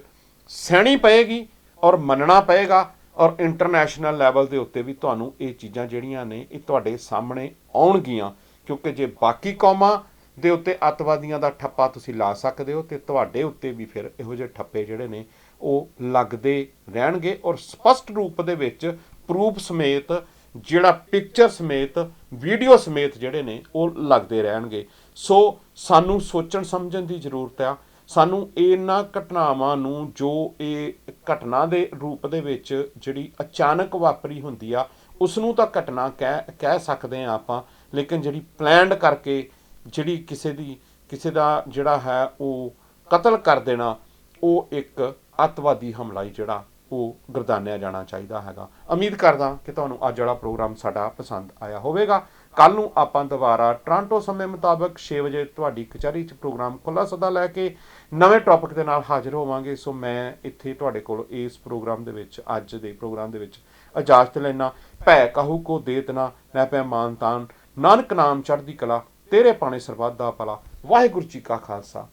ਸਹਿਣੀ ਪਏਗੀ ਔਰ ਮੰਨਣਾ ਪਏਗਾ, ਔਰ ਇੰਟਰਨੈਸ਼ਨਲ ਲੈਵਲ ਦੇ ਉੱਤੇ ਵੀ ਤੁਹਾਨੂੰ ਇਹ ਚੀਜ਼ਾਂ ਜਿਹੜੀਆਂ ਨੇ ਇਹ ਤੁਹਾਡੇ ਸਾਹਮਣੇ ਆਉਣਗੀਆਂ। ਕਿਉਂਕਿ ਜੇ ਬਾਕੀ ਕੌਮਾਂ ਦੇ ਉੱਤੇ ਅੱਤਵਾਦੀਆਂ ਦਾ ਠੱਪਾ ਤੁਸੀਂ ਲਾ ਸਕਦੇ ਹੋ, ਤੇ ਤੁਹਾਡੇ ਉੱਤੇ ਵੀ ਫਿਰ ਇਹੋ ਜਿਹੇ ਠੱਪੇ ਜਿਹੜੇ ਨੇ ਉਹ ਲੱਗਦੇ ਰਹਿਣਗੇ, ਔਰ ਸਪਸ਼ਟ ਰੂਪ ਦੇ ਵਿੱਚ ਪ੍ਰੂਫ ਸਮੇਤ, ਜਿਹੜਾ ਪਿਕਚਰ ਸਮੇਤ, ਵੀਡੀਓ ਸਮੇਤ ਜਿਹੜੇ ਨੇ ਉਹ ਲੱਗਦੇ ਰਹਿਣਗੇ। ਸੋ ਸਾਨੂੰ ਸੋਚਣ ਸਮਝਣ ਦੀ ਜ਼ਰੂਰਤ ਆ। ਸਾਨੂੰ ਇਹਨਾਂ ਘਟਨਾਵਾਂ ਨੂੰ, ਜੋ ਇਹ ਘਟਨਾ ਦੇ ਰੂਪ ਦੇ ਵਿੱਚ ਜਿਹੜੀ ਅਚਾਨਕ ਵਾਪਰੀ ਹੁੰਦੀ ਆ, ਉਸ ਨੂੰ ਤਾਂ ਘਟਨਾ ਕਹਿ ਸਕਦੇ ਹਾਂ ਆਪਾਂ, ਲੇਕਿਨ ਜਿਹੜੀ ਪਲੈਨਡ ਕਰਕੇ ਜਿਹੜੀ ਕਿਸੇ ਦਾ ਜਿਹੜਾ ਹੈ ਉਹ ਕਤਲ ਕਰ ਦੇਣਾ, ਉਹ ਇੱਕ ਅੱਤਵਾਦੀ ਹਮਲਾ ਹੀ ਜਿਹੜਾ ਉਹ ਗਰਦਾਨਿਆ ਜਾਣਾ ਚਾਹੀਦਾ ਹੈਗਾ। ਉਮੀਦ ਕਰਦਾ ਕਿ ਤੁਹਾਨੂੰ ਅੱਜ ਵਾਲਾ ਪ੍ਰੋਗਰਾਮ ਸਾਡਾ ਪਸੰਦ ਆਇਆ ਹੋਵੇਗਾ। ਕੱਲ ਨੂੰ ਆਪਾਂ ਦੁਬਾਰਾ ਟੋਰਾਂਟੋ ਸਮੇਂ ਮੁਤਾਬਕ 6 ਵਜੇ ਤੁਹਾਡੀ ਕਚਹਿਰੀ 'ਚ ਪ੍ਰੋਗਰਾਮ ਖੁੱਲ੍ਹਾ ਸੱਦਾ ਲੈ ਕੇ ਨਵੇਂ ਟੌਪਿਕ ਦੇ ਨਾਲ ਹਾਜ਼ਰ ਹੋਵਾਂਗੇ। ਸੋ ਮੈਂ ਇੱਥੇ ਤੁਹਾਡੇ ਕੋਲ ਇਸ ਪ੍ਰੋਗਰਾਮ ਦੇ ਵਿੱਚ, ਅੱਜ ਦੇ ਪ੍ਰੋਗਰਾਮ ਦੇ ਵਿੱਚ ਇਜਾਜ਼ਤ ਲੈਣਾ। ਭੈ ਕਹੂ ਕੋ ਦੇਤ ਨਾ, ਮੈਂ ਪੈ ਮਾਨ ਤਾਨ, ਨਾਨਕ ਨਾਮ ਚੜ੍ਹਦੀ ਕਲਾ, ਤੇਰੇ ਪਾਣੇ ਸਰਬੱਤ ਦਾ ਭਲਾ। ਵਾਹਿਗੁਰੂ ਜੀ ਕਾ ਖਾਲਸਾ,